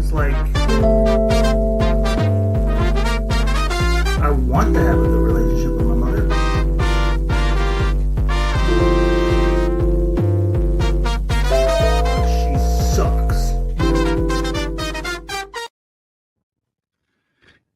It's like I want to have a good relationship with my mother. She sucks.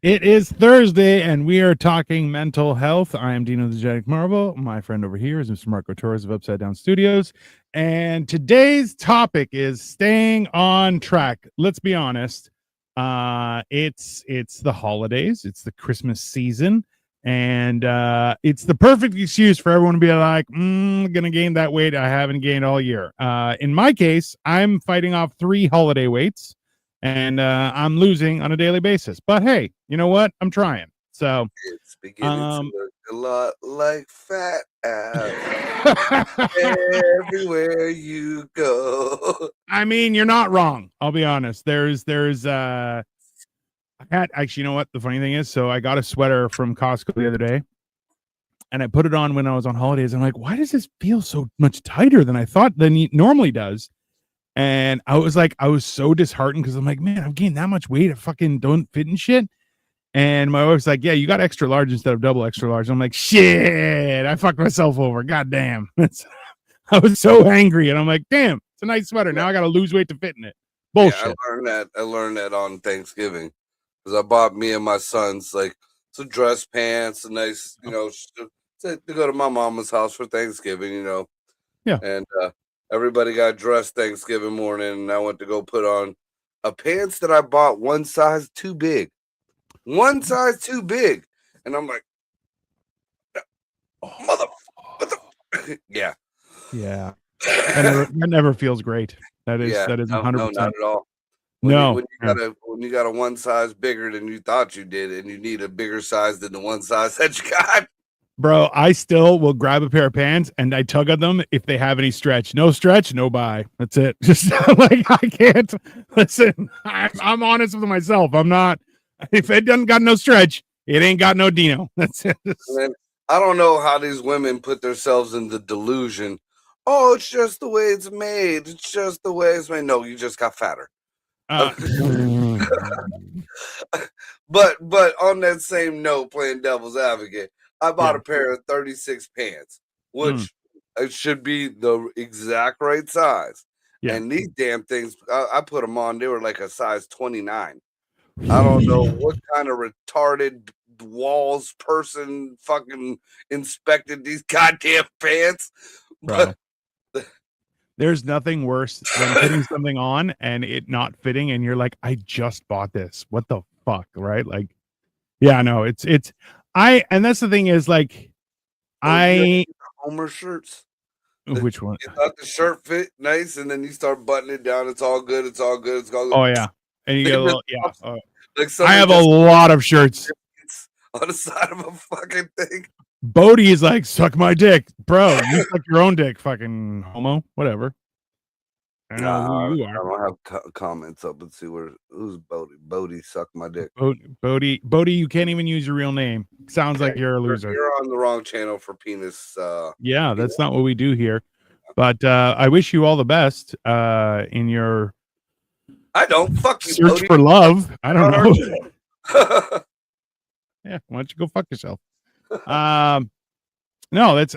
It is Thursday, and we are talking mental health. I am Dino the Genetic Marvel. My friend over here is Mr. Marco Torres of Upside Down Studios. And today's topic is staying on track. Let's be honest. It's the holidays. It's the Christmas season. And it's the perfect excuse for everyone to be like, I'm going to gain that weight I haven't gained all year. In my case, I'm fighting off 3 holiday weights. And I'm losing on a daily basis. But hey, you know what? I'm trying. So it's beginning to look a lot like fat ass everywhere you go. I mean, you're not wrong. I'll be honest. There's I had actually, you know what? The funny thing is, so I got a sweater from Costco the other day, and I put it on when I was on holidays. I'm like, why does this feel so much tighter than I thought than it normally does? And I was so disheartened because I'm like, man, I've gained that much weight. I fucking don't fit in shit. And my wife's like, yeah, you got extra large instead of double extra large. I'm like, shit, I fucked myself over. God damn. I was so angry. And I'm like, damn, it's a nice sweater. Now I got to lose weight to fit in it. Bullshit. Yeah, I learned that on Thanksgiving because I bought me and my sons like some dress pants, a nice, to go to my mama's house for Thanksgiving, Yeah. And, everybody got dressed Thanksgiving morning, and I went to go put on a pants that I bought one size too big. And I'm like, mother. Yeah. Yeah. That never feels great. That is 100%. No, not at all. When you got a one size bigger than you thought you did, and you need a bigger size than the one size that you got. Bro, I still will grab a pair of pants and I tug at them if they have any stretch. No stretch, no buy. That's it. Just like I can't listen. I'm honest with myself. I'm not. If it doesn't got no stretch, it ain't got no Dino. That's it. Man, I don't know how these women put themselves in the delusion. Oh, it's just the way it's made. It's just the way it's made. No, you just got fatter. But on that same note, playing devil's advocate, I bought a pair of 36 pants, which it should be the exact right size. Yeah. And these damn things, I put them on. They were like a size 29. I don't know what kind of retarded walls person fucking inspected these goddamn pants. But there's nothing worse than putting something on and it not fitting. And you're like, I just bought this. What the fuck? Right? Like, yeah, no, and that's the thing is like, Homer shirts. Which one? You thought the shirt fit nice, and then you start buttoning it down. It's all good. It's all good. It's all good. Oh yeah, and you get a little Like I have a lot of shirts on the side of a fucking thing. Bodie is like, suck my dick, bro. You suck your own dick, fucking homo. Whatever. I know who you are. I don't have comments up. Let's see who's Bodie. Bodie, suck my dick. Bodie, you can't even use your real name. Sounds like you're a loser. You're on the wrong channel for penis. Yeah, that's not what we do here. But I wish you all the best in your. I don't fuck you, search Bodie. For love. I don't know. Yeah, why don't you go fuck yourself? No, that's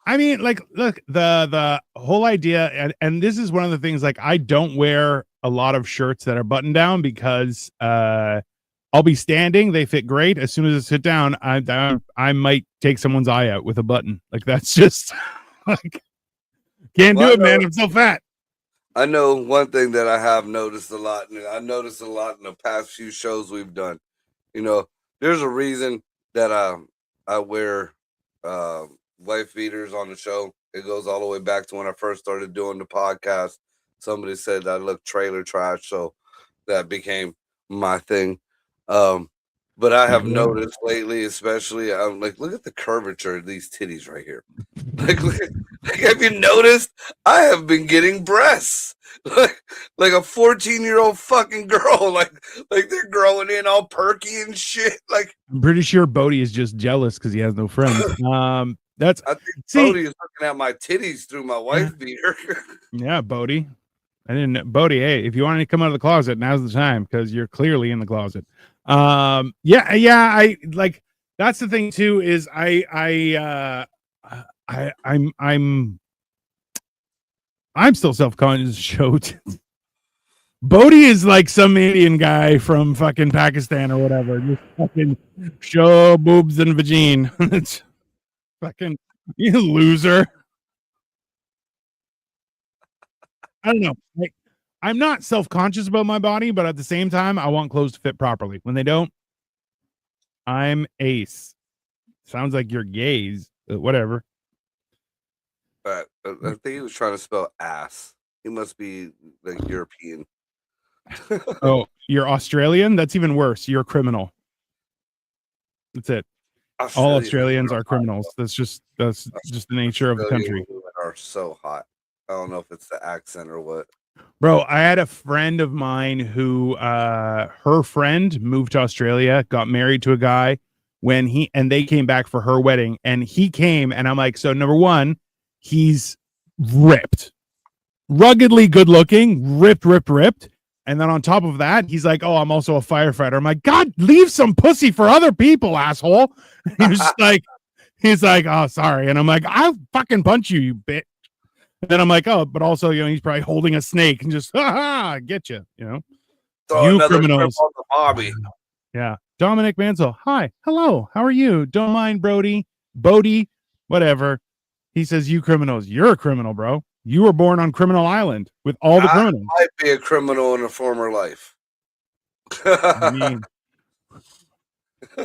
I mean, like, look, the whole idea, and this is one of the things, like, I don't wear a lot of shirts that are buttoned down because I'll be standing, they fit great. As soon as I sit down, I might take someone's eye out with a button. Like, that's just like, can't do it, man. I'm so fat. I know one thing that I have noticed a lot, and I noticed a lot in the past few shows we've done. There's a reason that I wear wife beaters on the show. It goes all the way back to when I first started doing the podcast. Somebody said I look trailer trash, so that became my thing. But I have noticed lately, especially, I'm like, look at the curvature of these titties right here. Like, have you noticed? I have been getting breasts, like a 14-year-old fucking girl. Like they're growing in all perky and shit. Like, I'm pretty sure Bodie is just jealous because he has no friends. I think Bodie is looking at my titties through my wife beater. Yeah, Bodie. I didn't, Bodie. Hey, if you want to come out of the closet, now's the time because you're clearly in the closet. Yeah. I like that's the thing too. Is I'm still self-conscious. Showed Bodie is like some Indian guy from fucking Pakistan or whatever. Just fucking show boobs and vagine. It's fucking you loser. I don't know. Like, I'm not self-conscious about my body, but at the same time, I want clothes to fit properly. When they don't, I'm ace. Sounds like you're gays, but whatever. But I think he was trying to spell ass. He must be like European. Oh, you're Australian? That's even worse. You're a criminal. That's it. All Australians are criminals. That's just the nature of the country. Women are so hot. I don't know if it's the accent or what. Bro, I had a friend of mine who her friend moved to Australia, got married to a guy and they came back for her wedding, and he came, and I'm like, so number one, he's ripped, ruggedly good looking, ripped. And then on top of that, he's like, oh, I'm also a firefighter. I'm like, God, leave some pussy for other people, asshole. He was just like, he's like, oh, sorry. And I'm like, I'll fucking punch you, you bitch. And then I'm like, oh, but also, he's probably holding a snake and just, get you, So you criminals. On the Bobby. Yeah. Dominic Mansell. Hi. Hello. How are you? Don't mind Bodie, whatever. He says, you criminals. You're a criminal, bro. You were born on Criminal Island with all the criminals. I might be a criminal in a former life. I mean,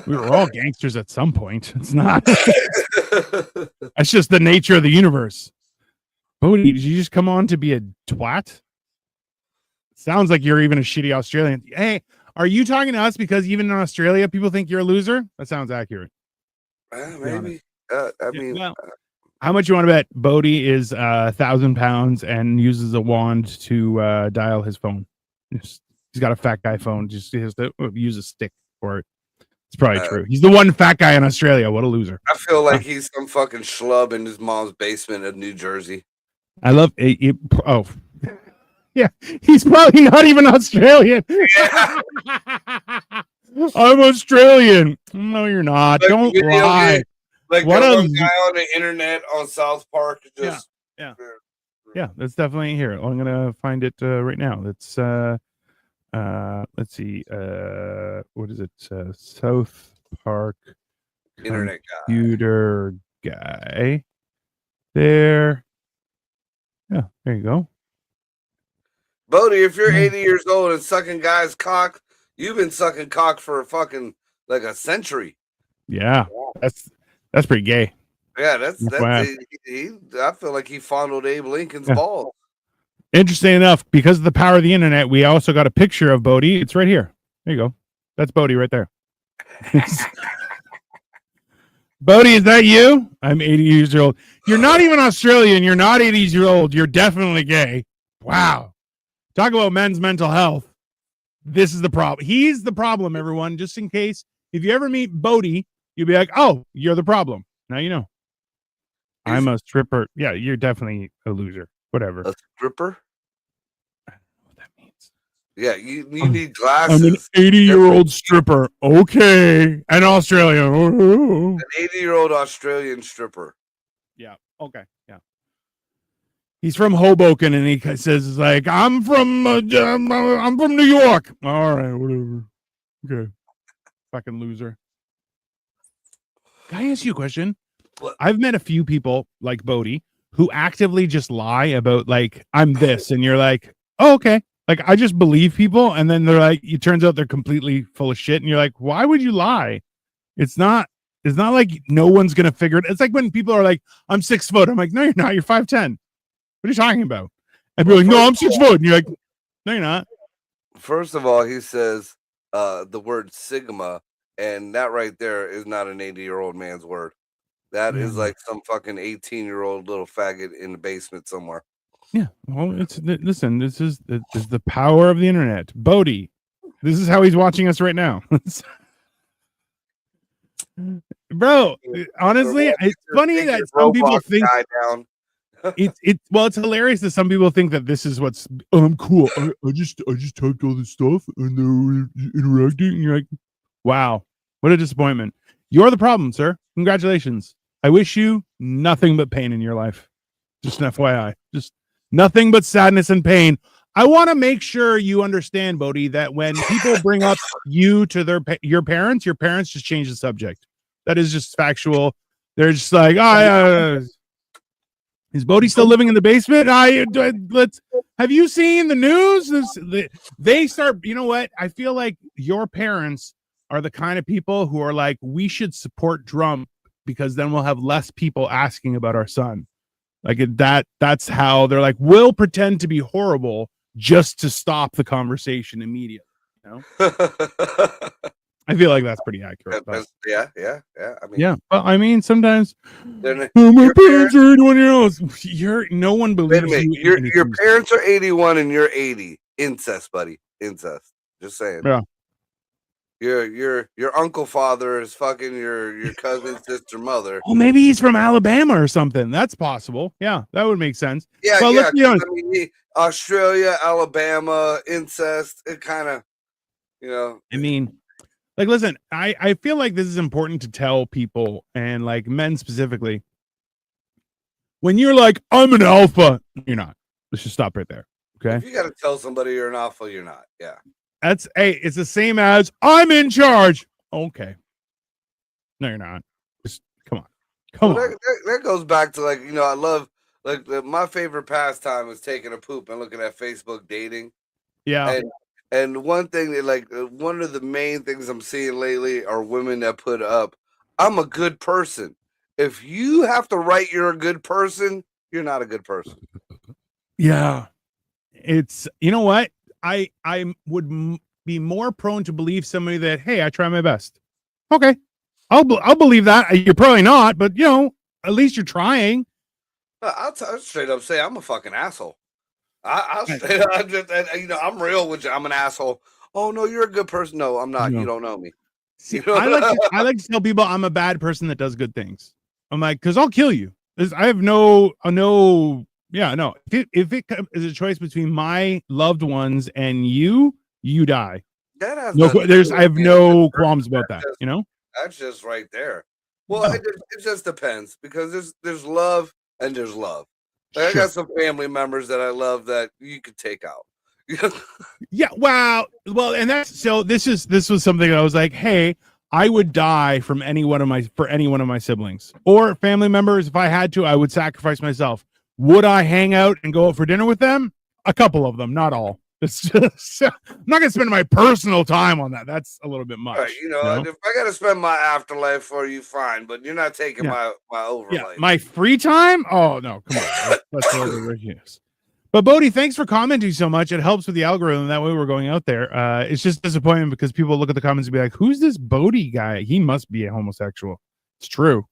we were all gangsters at some point. It's not. That's just the nature of the universe. Bodie, did you just come on to be a twat? Sounds like you're even a shitty Australian. Hey, are you talking to us because even in Australia, people think you're a loser? That sounds accurate. Maybe. Well, how much you want to bet Bodie is 1,000 pounds and uses a wand to dial his phone? He's got a fat guy phone. Just he has to use a stick for it. It's probably true. He's the one fat guy in Australia. What a loser. I feel like he's some fucking schlub in his mom's basement of New Jersey. I love it. Oh, yeah. He's probably not even Australian. Yeah. I'm Australian. No, you're not. Don't lie. Like what a guy on the internet on South Park. Just yeah. That's definitely here. I'm gonna find it right now. That's let's see. What is it? South Park internet computer guy. There. Yeah, there you go. Bodie, if you're 80 years old and sucking guys' cock, you've been sucking cock for fucking like a century. Yeah, that's pretty gay. Yeah, that's I feel like he fondled Abe Lincoln's balls. Interesting enough, because of the power of the internet, we also got a picture of Bodie. It's right here. There you go. That's Bodie right there. Bodie, is that you? I'm 80 years old. You're not even Australian. You're not 80 years old. You're definitely gay. Wow. Talk about men's mental health. This is the problem. He's the problem, everyone. Just in case, if you ever meet Bodie, you'll be like, oh, you're the problem. Now you know. I'm a stripper. Yeah, you're definitely a loser. Whatever. A stripper? I don't know what that means. Yeah, you need glasses. I'm an 80-year-old stripper. Okay. An Australian. An 80-year-old Australian stripper. Yeah. Okay. Yeah. He's from Hoboken, and he says, like, I'm from New York. All right, whatever. Okay. Fucking loser. Can I ask you a question? What? I've met a few people like Bodie who actively just lie about, like, I'm this, and you're like, oh, okay. Like, I just believe people, and then they're like, it turns out they're completely full of shit, and you're like, why would you lie? It's not like no one's gonna figure it. It's like when people are like, I'm 6 foot. I'm like, no, you're not. You're 5'10". What are you talking about? And people are like, no, I'm 6 foot. And you're like, no, you're not. First of all, he says the word sigma, and that right there is not an 80-year-old man's word. That is like some fucking 18-year-old little faggot in the basement somewhere. Yeah. Well, listen, this is the power of the internet. Bodie, this is how he's watching us right now. Bro, honestly, it's funny that some people think it's hilarious that some people think that this is what's cool. I just typed all this stuff and they were interacting, and you're like, wow, what a disappointment. You're the problem, sir. Congratulations. I wish you nothing but pain in your life. Just an FYI. Just nothing but sadness and pain. I want to make sure you understand, Bodhi, that when people bring up you to your parents just change the subject. That is just factual. They're just like, is Bodhi still living in the basement? Have you seen the news? They start, you know what? I feel like your parents are the kind of people who are like, we should support Trump because then we'll have less people asking about our son. Like that's how they're like, we'll pretend to be horrible just to stop the conversation immediately. You know? I feel like that's pretty accurate. Yeah. I mean, yeah. Well, I mean, sometimes my parents are 81 years old. No one believes you. Your parents are 81 and you're 80. Incest, buddy. Incest. Just saying. Yeah. Your uncle father is fucking your cousin sister mother. Oh, maybe he's from Alabama or something. That's possible. Yeah, that would make sense. Yeah, well, yeah. Let's be honest. I mean, Australia, Alabama, incest. It kind of, you know. I mean, like, listen, I feel like this is important to tell people, and like men specifically. When you're like, I'm an alpha, you're not. Let's just stop right there. Okay. If you got to tell somebody you're an alpha, you're not. Yeah. It's the same as I'm in charge. Okay. No, you're not. Just come on. That goes back to, like, you know, I love, like, my favorite pastime is taking a poop and looking at Facebook dating. Yeah. And one thing that, like, one of the main things I'm seeing lately are women that put up, I'm a good person. If you have to write you're a good person, you're not a good person. Yeah. It's, you know what? I would be more prone to believe somebody that, hey, I try my best. Okay, I'll believe that. You're probably not, but you know, at least you're trying. I'll straight up say I'm a fucking asshole. I'll straight up, you know, I'm real with you. I'm an asshole. Oh no, you're a good person. No, I'm not. No. You don't know me. See, I like to tell people I'm a bad person that does good things. I'm like, because I'll kill you. I have no. Yeah, no. If it is a choice between my loved ones and you die. I have no qualms about that. You know, that's just right there. Well, no. It just depends, because there's love and there's love. Like, I got some family members that I love that you could take out. Yeah. Wow. Well, and this was something I was like, hey, I would die for any one of my siblings or family members. If I had to, I would sacrifice myself. Would I hang out and go out for dinner with them? A couple of them, not all. It's just, I'm not going to spend my personal time on that. That's a little bit much. Right, you know, if I got to spend my afterlife for you, fine, but you're not taking my overlife. Yeah, my free time? Oh, no, come on. That's ridiculous. But Bodhi, thanks for commenting so much. It helps with the algorithm. That way we're going out there. It's just disappointing because people look at the comments and be like, who's this Bodhi guy? He must be a homosexual. It's true.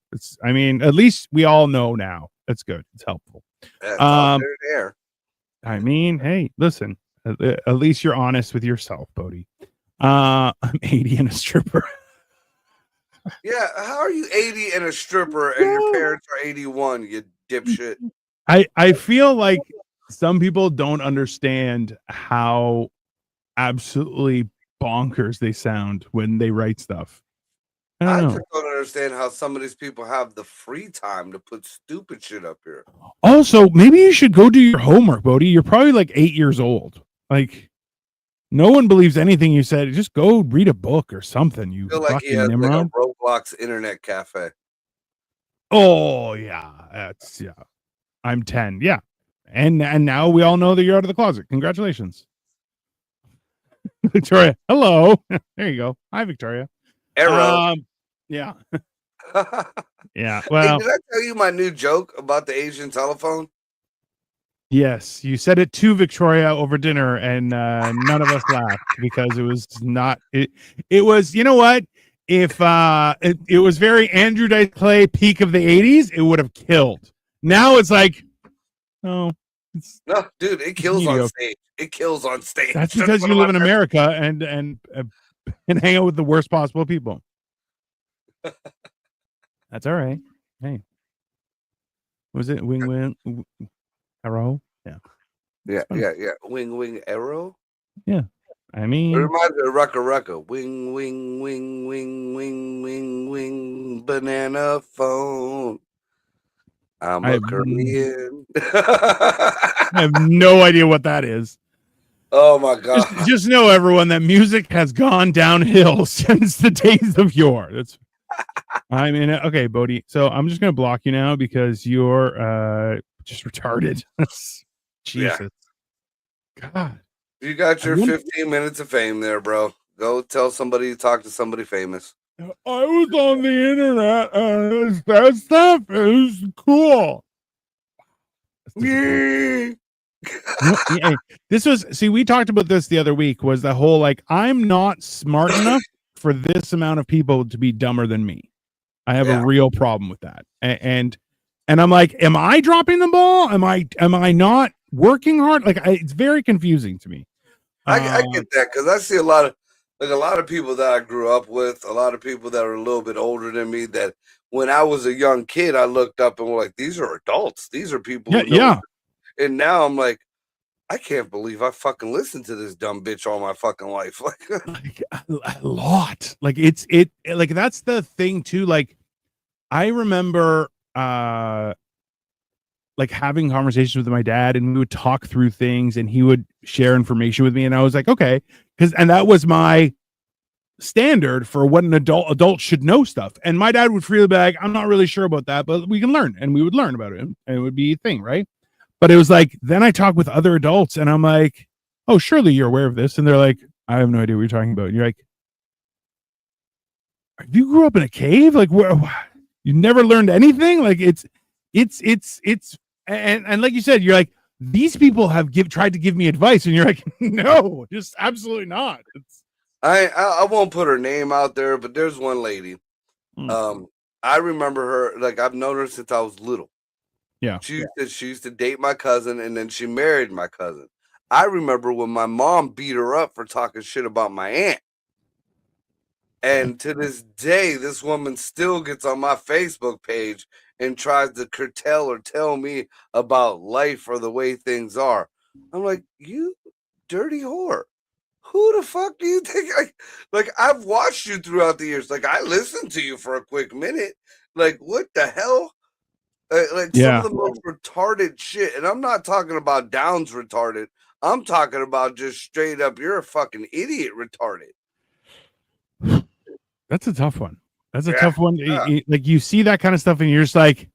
I mean, at least we all know now. That's good. It's helpful. There. I mean, hey, listen, at least you're honest with yourself, Bodhi. I'm 80 and a stripper. Yeah, how are you 80 and a stripper and your parents are 81, you dipshit? I feel like some people don't understand how absolutely bonkers they sound when they write stuff. I just don't understand how some of these people have the free time to put stupid shit up here. Also, maybe you should go do your homework, Bodhi. You're probably like 8 years old. Like, no one believes anything you said. Just go read a book or something. You feel like he has like a Roblox internet cafe. Oh yeah, I'm 10. Yeah, and now we all know that you're out of the closet. Congratulations, Victoria. Hello. There you go. Hi, Victoria. Arrow. Yeah. Yeah. Well, hey, did I tell you my new joke about the Asian telephone? Yes, you said it to Victoria over dinner, and none of us laughed because it was not. It was. You know what? If it was very Andrew Dice Clay peak of the '80s, it would have killed. Now it's like, no, dude, it kills on stage. It kills on stage. That's because you live in America and hang out with the worst possible people. That's all right. Hey, Was it Wing Arrow? Yeah. Yeah, Fun. yeah. Wing arrow. Yeah. I It mean, reminds me of Rucka. Wing, banana phone. I'm I a have, Korean. I have no idea what that is. Oh my god. Just know, everyone, that music has gone downhill since the days of yore. I mean, okay, Bodhi. So I'm just gonna block you now because you're just retarded. Yeah. Jesus, God. You got I your wonder- 15 minutes of fame there, bro. Go tell somebody, talk to somebody famous. I was on the internet. That stuff is cool. Yeah. Yeah, this was. See, we talked about this the other week. Was the whole like I'm not smart enough for this amount of people to be dumber than me. I have a Yeah. real problem with that. And I'm like, am I dropping the ball? Am I not working hard? Like it's very confusing to me. I get that because I see a lot of people that I grew up with, a lot of people that are a little bit older than me. That when I was a young kid, I looked up and were like, "These are adults. These are people Yeah, who know." yeah. And now I'm like, I can't believe I fucking listened to this dumb bitch all my fucking life. Like, Like a lot. Like like that's the thing too. Like I remember like having conversations with my dad and we would talk through things and he would share information with me and I was like, okay, and that was my standard for what an adult should know stuff. And my dad would freely be like, I'm not really sure about that, but we can learn. And we would learn about it and it would be a thing, right? But it was like, then I talk with other adults and I'm like, oh, surely you're aware of this. And they're like, I have no idea what you're talking about. And you're like, you grew up in a cave? Like, where you never learned anything? Like it's and like you said, you're like, these people have tried to give me advice, and you're like, no, just absolutely not. I won't put her name out there, but there's one lady. I remember her, like I've known her since I was little. Yeah. She used to date my cousin and then she married my cousin. I remember when my mom beat her up for talking shit about my aunt. And to this day, this woman still gets on my Facebook page and tries to curtail or tell me about life or the way things are. I'm like, you dirty whore. Who the fuck do you think? Like I've watched you throughout the years. Like I listened to you for a quick minute. Like what the hell? Like some of the most retarded shit. And I'm not talking about Downs retarded. I'm talking about just straight up, you're a fucking idiot retarded. That's a tough one. That's a tough one. Like you see that kind of stuff and you're just like,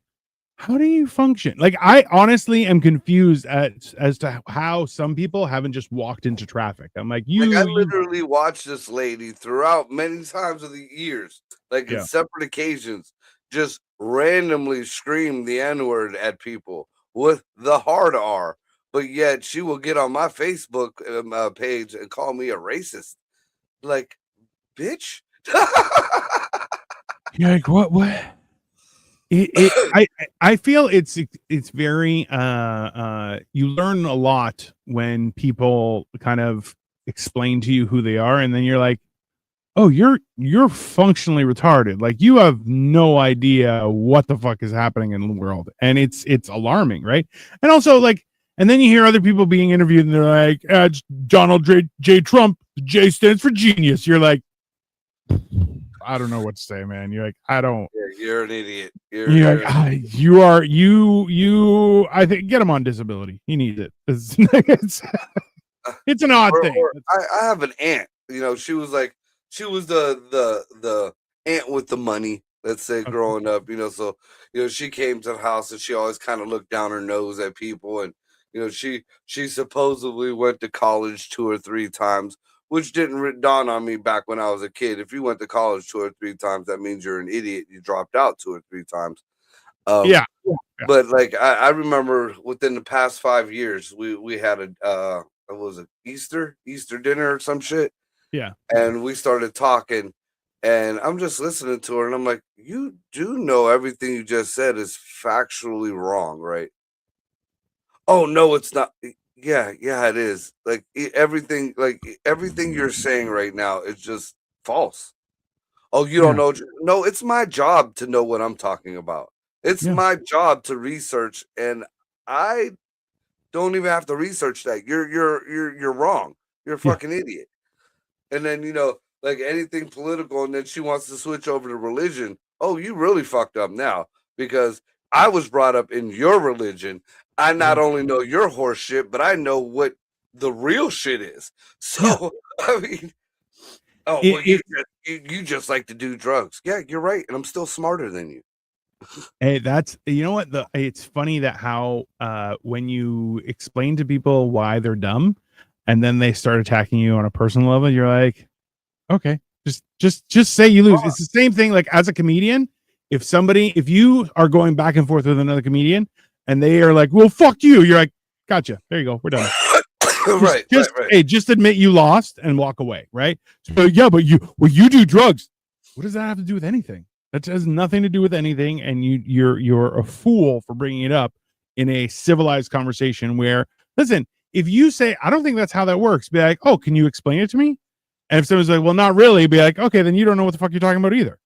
how do you function? Like I honestly am confused as to how some people haven't just walked into traffic. I'm like, I literally watched this lady throughout many times of the years, like in separate occasions, just randomly scream the N-word at people with the hard R, but yet she will get on my Facebook page and call me a racist. Like, bitch. You're like, what? I feel it's very you learn a lot when people kind of explain to you who they are, and then you're like, oh, you're functionally retarded. Like you have no idea what the fuck is happening in the world, and it's alarming, right? And also like, and then you hear other people being interviewed, and they're like, it's Donald J. Trump. J stands for genius. You're like, I don't know what to say, man. You're like, I don't. Yeah, you're an idiot. You are. I think get him on disability. He needs it. It's an odd thing. I have an aunt. You know, she was the aunt with the money. Let's say growing up. You know, so she came to the house and she always kind of looked down her nose at people, and she supposedly went to college 2 or 3 times. Which didn't dawn on me back when I was a kid. If you went to college 2 or 3 times, that means you're an idiot. You dropped out 2 or 3 times. Yeah. But like I remember within the past 5 years, we had what was it, Easter dinner or some shit. Yeah. And we started talking, and I'm just listening to her, and I'm like, you do know everything you just said is factually wrong, right? Oh no, it's not. Yeah, it is. Like everything you're saying right now is just false. Oh, you don't know? No, it's my job to know what I'm talking about. It's Yeah. my job to research, and I don't even have to research that. You're wrong. You're a Yeah. fucking idiot. And then, like anything political, and then she wants to switch over to religion. Oh, you really fucked up now, because I was brought up in your religion. I not only know your horse shit, but I know what the real shit is. So, I mean, oh, well, you just like to do drugs. Yeah, you're right. And I'm still smarter than you. Hey, that's, you know what, it's funny that how when you explain to people why they're dumb and then they start attacking you on a personal level, you're like, okay, just say you lose. It's the same thing like as a comedian. If you are going back and forth with another comedian and they are like, well, fuck you, you're like, gotcha, there you go, we're done. Right. Hey, just admit you lost and walk away, right? So yeah, but you do drugs. What does that have to do with anything? That has nothing to do with anything, and you're a fool for bringing it up in a civilized conversation where, listen, if you say, I don't think that's how that works, be like, oh, can you explain it to me? And if someone's like, well, not really, be like, okay, then you don't know what the fuck you're talking about either.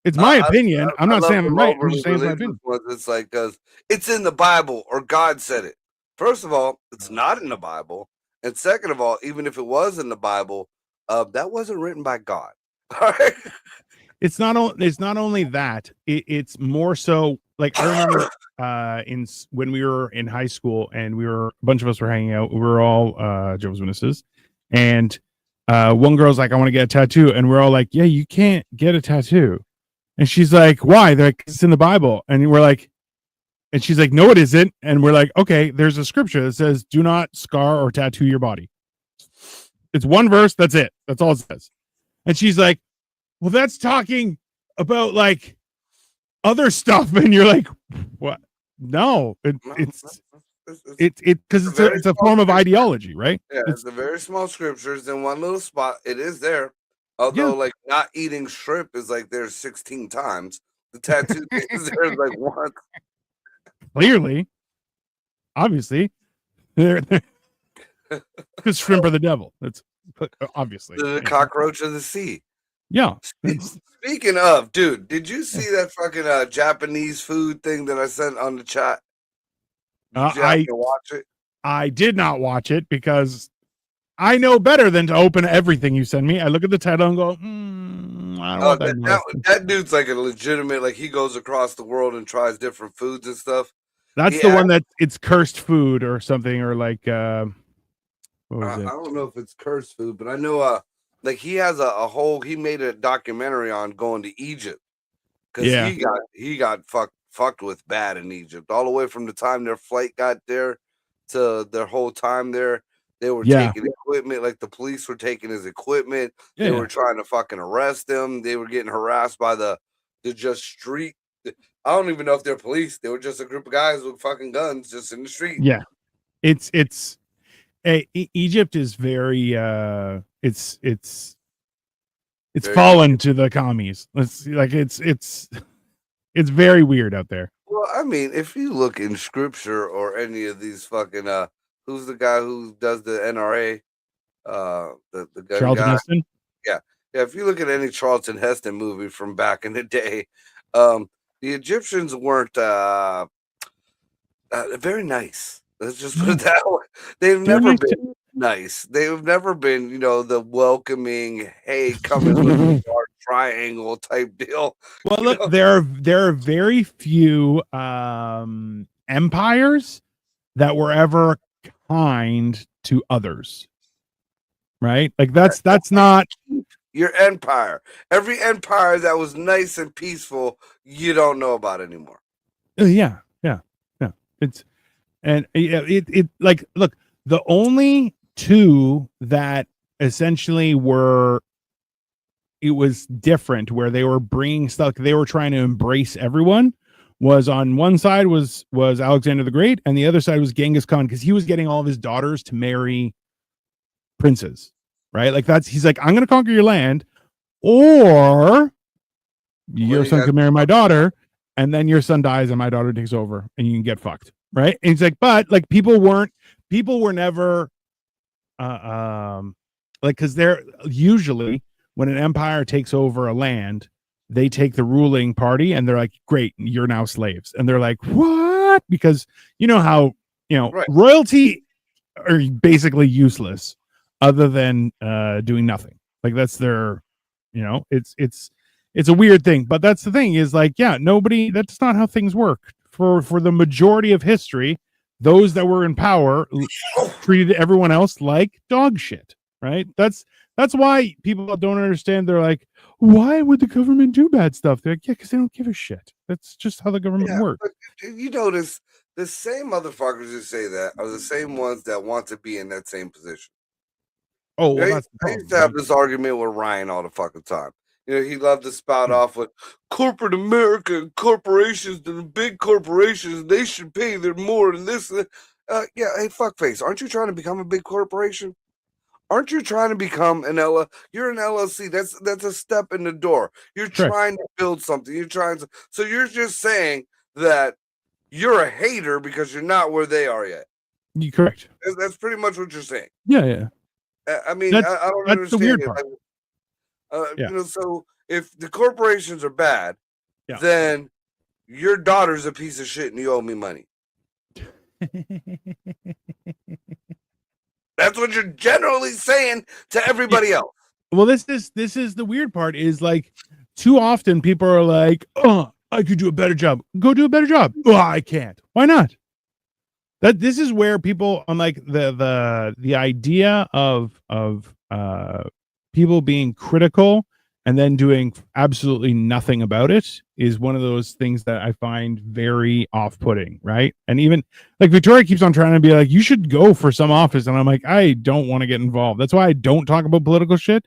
It's my opinion. I'm not saying I'm right. I'm just saying it's my opinion. It's like, because it's in the Bible or God said it. First of all, it's not in the Bible. And second of all, even if it was in the Bible, that wasn't written by God. All right. It's not only that, it's more so like I remember when we were in high school and a bunch of us were hanging out. We were all Jehovah's Witnesses, and one girl's like, I want to get a tattoo, and we're all like, yeah, you can't get a tattoo. And she's like, why? They're like, it's in the Bible. And we're like, and she's like, no, it isn't. And we're like, okay, there's a scripture that says, do not scar or tattoo your body. It's one verse. That's it. That's all it says. And she's like, well, that's talking about like other stuff. And you're like, what? No, it's because it's a form of ideology, right? Yeah, it's a very small scriptures in one little spot. It is there. Although, like, not eating shrimp is like there's 16 times. The tattoo is there like once. Clearly, obviously, because shrimp are the devil. That's obviously the cockroach of the sea. Yeah. Speaking of, dude, did you see that fucking Japanese food thing that I sent on the chat? Did you have to watch it? I did not watch it because I know better than to open everything you send me. I look at the title and go, I don't want that dude's like a legitimate, like he goes across the world and tries different foods and stuff. That's the one that it's cursed food or something, or like what was it? I don't know if it's cursed food, but I know like he has he made a documentary on going to Egypt because he got fucked with bad in Egypt, all the way from the time their flight got there to their whole time there. They were taking equipment, like the police were taking his equipment. They were trying to fucking arrest him. They were getting harassed by the just street. I don't even know if they're police. They were just a group of guys with fucking guns just in the street. Yeah, it's Egypt is very it's fallen to the commies. It's very weird out there. Well, I mean, if you look in scripture or any of these fucking who's the guy who does the NRA? The gun Charlton guy. Heston? Yeah. If you look at any Charlton Heston movie from back in the day, the Egyptians weren't very nice. Let's just put it that way. They've never been nice. They've never been, the welcoming, hey, come in with a dark triangle type deal. Well, look, there are very few empires that were ever kind to others, right? Like that's not your empire. Every empire that was nice and peaceful, you don't know about anymore. Yeah. It's it like, look, the only two that essentially it was different, where they were bringing stuff, they were trying to embrace everyone, was on one side was Alexander the Great, and the other side was Genghis Khan, because he was getting all of his daughters to marry princes, right? Like he's like, I'm going to conquer your land, or your son can marry my daughter, and then your son dies and my daughter takes over and you can get fucked, right? And he's like, but like people were never like, because they're usually, when an empire takes over a land, they take the ruling party and they're like, great, you're now slaves. And they're like, what? Because you know how, Right. royalty are basically useless other than doing nothing. Like that's their, it's a weird thing. But that's the thing is like, yeah, that's not how things work. For the majority of history, those that were in power treated everyone else like dog shit, right? That's why people don't understand. They're like, why would the government do bad stuff? They're like, yeah, because they don't give a shit. That's just how the government works. But you notice the same motherfuckers who say that are the same ones that want to be in that same position. Oh, well, that's the I problem, used to have right? this argument with Ryan all the fucking time. He loved to spout off with corporate America and corporations and the big corporations, they should pay their more than this. Yeah, hey, fuckface, aren't you trying to become a big corporation? Aren't you trying to become an LLC? You're an LLC. That's a step in the door. You're Correct. trying to build something. You're trying to. So you're just saying that you're a hater because you're not where they are yet. You're correct. That's pretty much what you're saying. Yeah. I mean, That's, I don't that's understand the weird it. part. So if the corporations are bad, then your daughter's a piece of shit and you owe me money. That's what you're generally saying to everybody else. Well, this is the weird part is like too often people are like, oh, I could do a better job. Go do a better job. Oh, I can't. Why not? This is where people on like the idea of people being critical and then doing absolutely nothing about it is one of those things that I find very off-putting, right? And even like Victoria keeps on trying to be like, you should go for some office, and I'm like, I don't want to get involved. That's why I don't talk about political shit.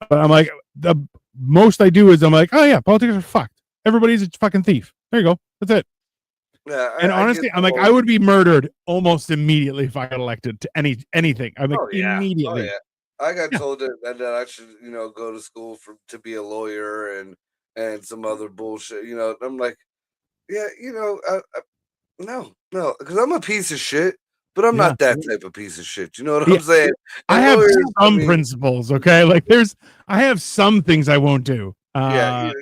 But I'm like, the most I do is I'm like, oh yeah, politics are fucked. Everybody's a fucking thief. There you go. That's it. Yeah, and honestly, I'm like, I would be murdered almost immediately if I got elected to anything. I'm like, immediately. Oh, yeah. I got told that I should, go to school to be a lawyer and some other bullshit. I'm like, yeah, no, because I'm a piece of shit, but I'm not that type of piece of shit. You know what I'm saying? I have some principles, okay? Like I have some things I won't do. I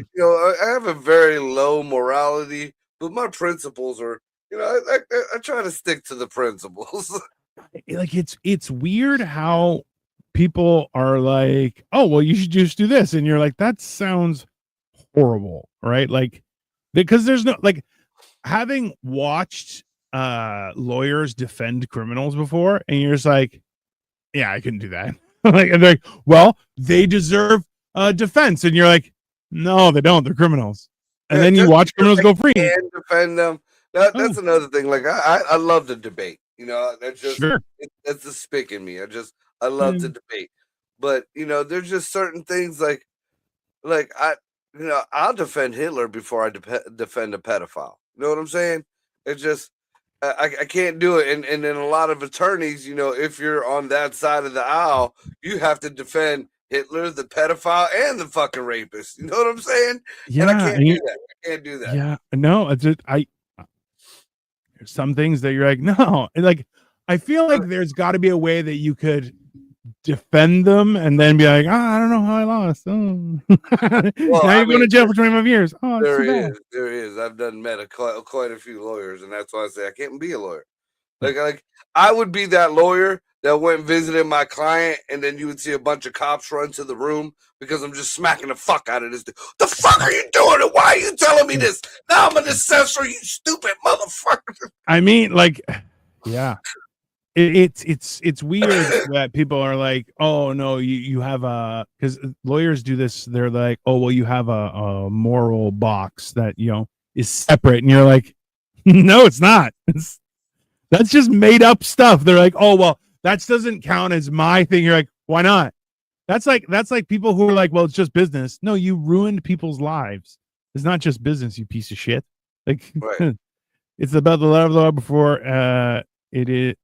have a very low morality, but my principles are, I try to stick to the principles. Like it's weird how people are like, oh, well, you should just do this, and you're like, that sounds horrible, right? Like, because there's no like having watched lawyers defend criminals before, and you're just like, yeah, I couldn't do that. Like, and they're like, well, they deserve defense, and you're like, no, they don't. They're criminals. And then you watch criminals go free and defend them. That's another thing. Like I love the debate. That's just that's the spick in me. I love to debate, but there's just certain things like I'll defend Hitler before I defend a pedophile. You know what I'm saying? It's just I can't do it. And then a lot of attorneys, if you're on that side of the aisle, you have to defend Hitler, the pedophile, and the fucking rapist. You know what I'm saying? Yeah, and I can't do that. Yeah, no, it's just there's some things that you're like, no, and like I feel like there's got to be a way that you could defend them and then be like, I don't know how I lost. Oh. Now you're going to jail for 25 years. Oh, there is. I've met quite a few lawyers, and that's why I say I can't be a lawyer. Like I would be that lawyer that went and visited my client, and then you would see a bunch of cops run to the room because I'm just smacking the fuck out of this dude. The fuck are you doing? And why are you telling me this? Now I'm an assessor, you stupid motherfucker. I mean, like, yeah. It's weird that people are like, oh no, you have because lawyers do this. They're like, oh well, you have a moral box that is separate, and you're like, no, it's not. That's just made up stuff. They're like, oh well, that doesn't count as my thing. You're like, why not? That's like people who are like, well, it's just business. No, you ruined people's lives. It's not just business, you piece of shit. Like, it's about the letter of the law before it is.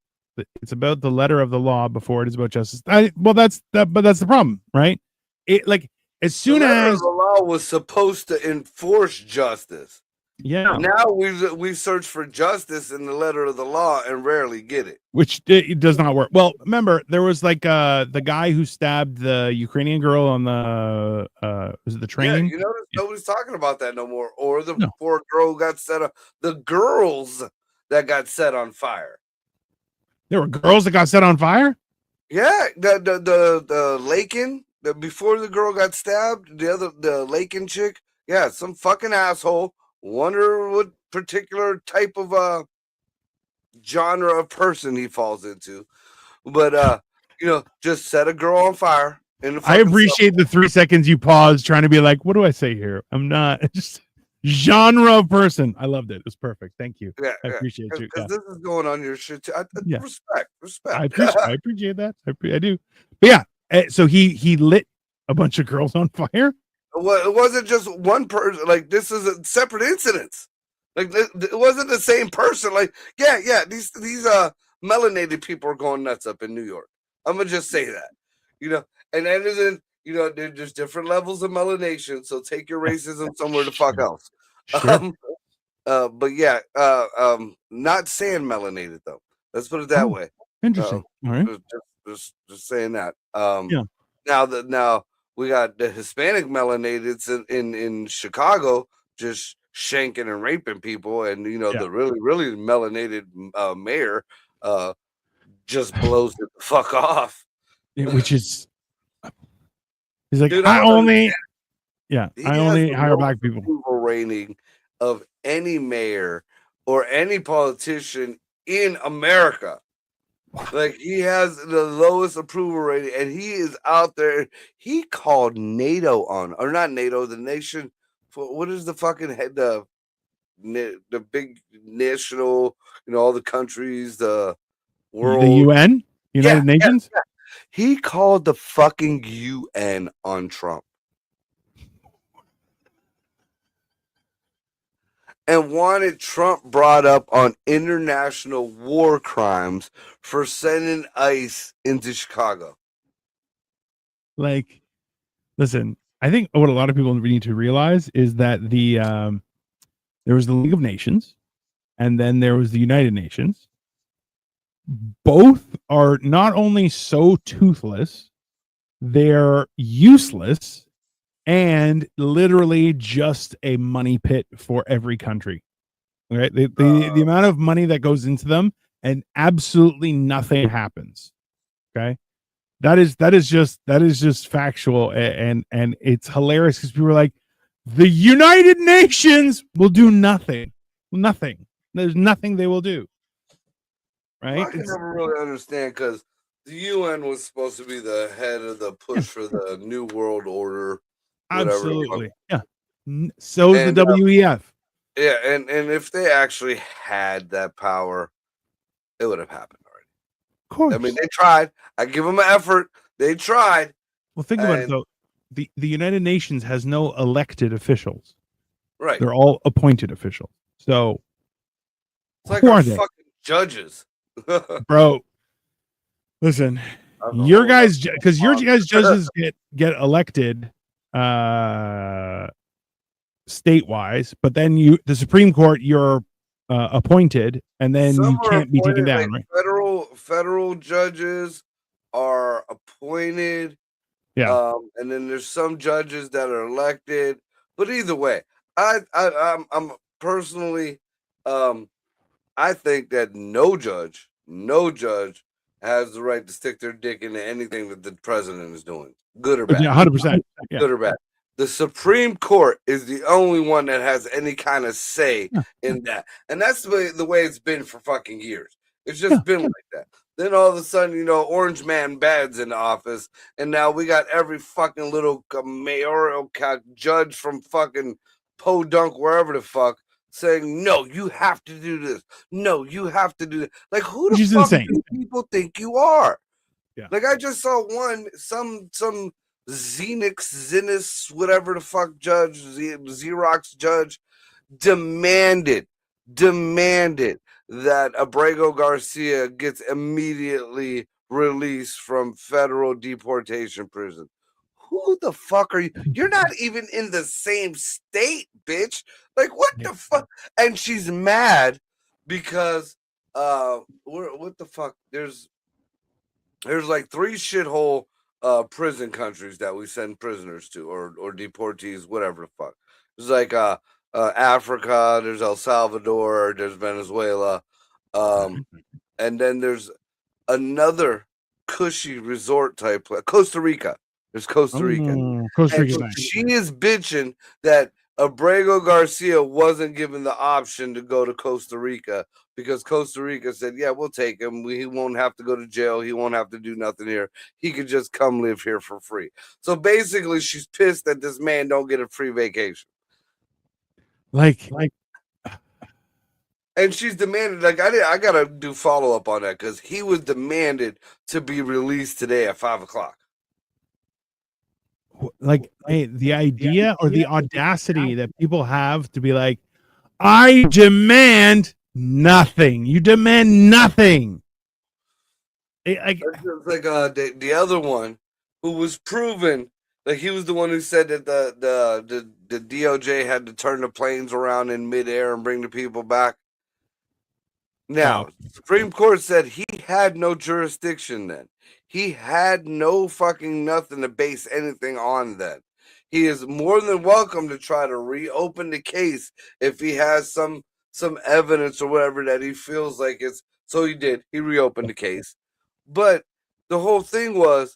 It's about the letter of the law before it is about justice. But that's the problem, right? It like as soon as the law was supposed to enforce justice. Yeah, Now we search for justice in the letter of the law and rarely get it. which it does not work. Well, remember there was like the guy who stabbed the Ukrainian girl on the was it the Yeah, train? you notice Yeah. nobody's talking about that no more. Or the No, poor girl who got set up. The girls that got set on fire. there were girls that got set on fire. Yeah, the Lakin, before the girl got stabbed, the Lakin chick, yeah, some fucking asshole. Wonder what particular type of genre of person he falls into. But just set a girl on fire in the I fucking appreciate the 3 seconds you paused trying to be like, what do I say here? I'm not just genre of person. I loved it. It was perfect. Thank you. yeah, I yeah. appreciate you. Yeah. Because this is going on your shit too. Yeah. Respect. I appreciate that. I do. But yeah, so he lit a bunch of girls on fire. Well, it wasn't just one person. Like, this is a separate incidents. Like, it wasn't the same person. Like, yeah, these melanated people are going nuts up in New York. I'm gonna just say that, and that isn't, there's different levels of melanation. So take your racism somewhere the fuck else. Sure. But yeah, not saying melanated though. Let's put it that way. Interesting. All right. Just saying that. Yeah. Now we got the Hispanic melanateds in Chicago just shanking and raping people, and the really melanated mayor just blows it the fuck off. Which is he's like, Dude, I only he I has only the hire lowest black people. approval rating of any mayor or any politician in America. Like, he has the lowest approval rating, and he is out there. He called NATO on, or not NATO, the nation. What is the fucking head? The big national, all the countries, the world, The UN, United yeah, Nations. yeah. He called the fucking UN on Trump and wanted Trump brought up on international war crimes for sending ICE into Chicago. Like, listen, I think what a lot of people need to realize is that there was the League of Nations, and then there was the United Nations. Both are not only so toothless, they're useless and literally just a money pit for every country. Right? The amount of money that goes into them, and absolutely nothing happens. Okay. That is just factual, and it's hilarious because people are like, the United Nations will do nothing. There's nothing they will do. Right? I can never really understand, because the UN was supposed to be the head of the push for the New World Order. Absolutely. Yeah. So is the WEF. Yeah, and if they actually had that power, it would have happened already. Of course. I mean, they tried. I give them an effort. They tried. Well, think about it though. The United Nations has no elected officials. Right. They're all appointed officials. So it's like our fucking judges. Bro, listen, your guys, because your guys judges get elected state-wise, but then the Supreme Court, you're appointed, and then you can't be taken down, right? Federal judges are appointed. Yeah. And then there's some judges that are elected. But either way, I'm personally, I think that no judge has the right to stick their dick into anything that the president is doing, good or bad. Yeah, 100%. Yeah. Good or bad. The Supreme Court is the only one that has any kind of say in that. And that's the way it's been for fucking years. It's just been like that. Then all of a sudden, Orange Man Bad's in the office, and now we got every fucking little mayoral judge from fucking Podunk, wherever the fuck, saying, no, you have to do this. No, you have to do that. Like, who the fuck do people think you are? Yeah. Like, I just saw some Zenix, whatever the fuck judge, Xerox judge, demanded that Abrego Garcia gets immediately released from federal deportation prison. who the fuck are you? You're not even in the same state, bitch. Like, what the fuck? And she's mad because what the fuck? There's like 3 shithole prison countries that we send prisoners to, or deportees, whatever the fuck. There's like Africa, there's El Salvador, there's Venezuela, and then there's another cushy resort type place, Costa Rica. There's Costa Rica. Costa And Rica's so nice. she is bitching that Abrego Garcia wasn't given the option to go to Costa Rica because Costa Rica said, yeah, we'll take him. He won't have to go to jail. He won't have to do nothing here. He could just come live here for free. So basically, she's pissed that this man don't get a free vacation. Like, and she's demanded, like, I gotta do follow up on that because he was demanded to be released today at 5:00. like, hey, the idea or the audacity that people have to be like, I demand nothing. You demand nothing. Like the other one who was proven, like, he was the one who said that the DOJ had to turn the planes around in midair and bring the people back. Now, Supreme Court said he had no jurisdiction then. He had no fucking nothing to base anything on then. He is more than welcome to try to reopen the case if he has some evidence or whatever that he feels like it's. So he did. He reopened the case. But the whole thing was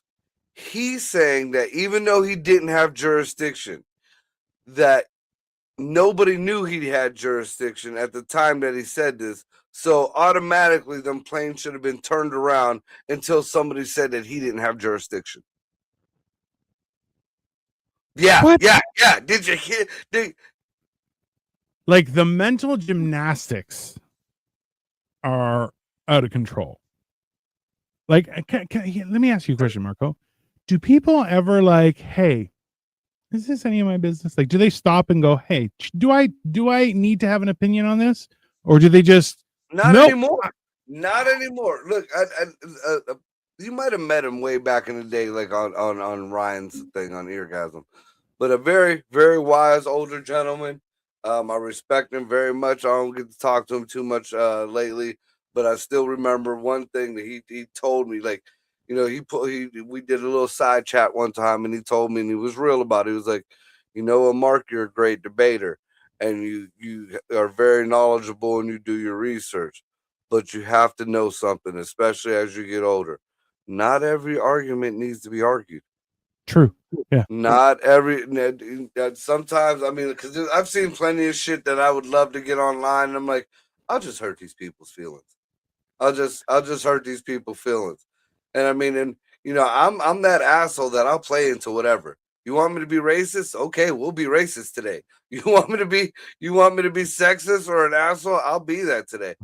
he's saying that even though he didn't have jurisdiction, that nobody knew he had jurisdiction at the time that he said this. So automatically, them planes should have been turned around until somebody said that he didn't have jurisdiction. Yeah, what? yeah. Did you hear? Like, the mental gymnastics are out of control. Like, let me ask you a question, Marco. Do people ever like, hey, is this any of my business? Like, do they stop and go, hey, do I need to have an opinion on this, or do they just Not anymore? Not anymore. Look, you might have met him way back in the day, like on Ryan's thing on Eargasm, but a very, very wise older gentleman. I respect him very much. I don't get to talk to him too much lately, but I still remember one thing that he told me. Like, you know, we did a little side chat one time, and he told me, and he was real about it. He was like, you know, Mark, you're a great debater, and you are very knowledgeable, and you do your research, but you have to know something, especially as you get older. Not every argument needs to be argued. True. Yeah. Not every. Sometimes, I mean, because I've seen plenty of shit that I would love to get online, and I'm like, I'll just hurt these people's feelings. I'll just hurt these people's feelings. And I mean, and you know, I'm that asshole that I'll play into whatever. You want me to be racist? Okay, we'll be racist today. You want me to be sexist or an asshole? I'll be that today.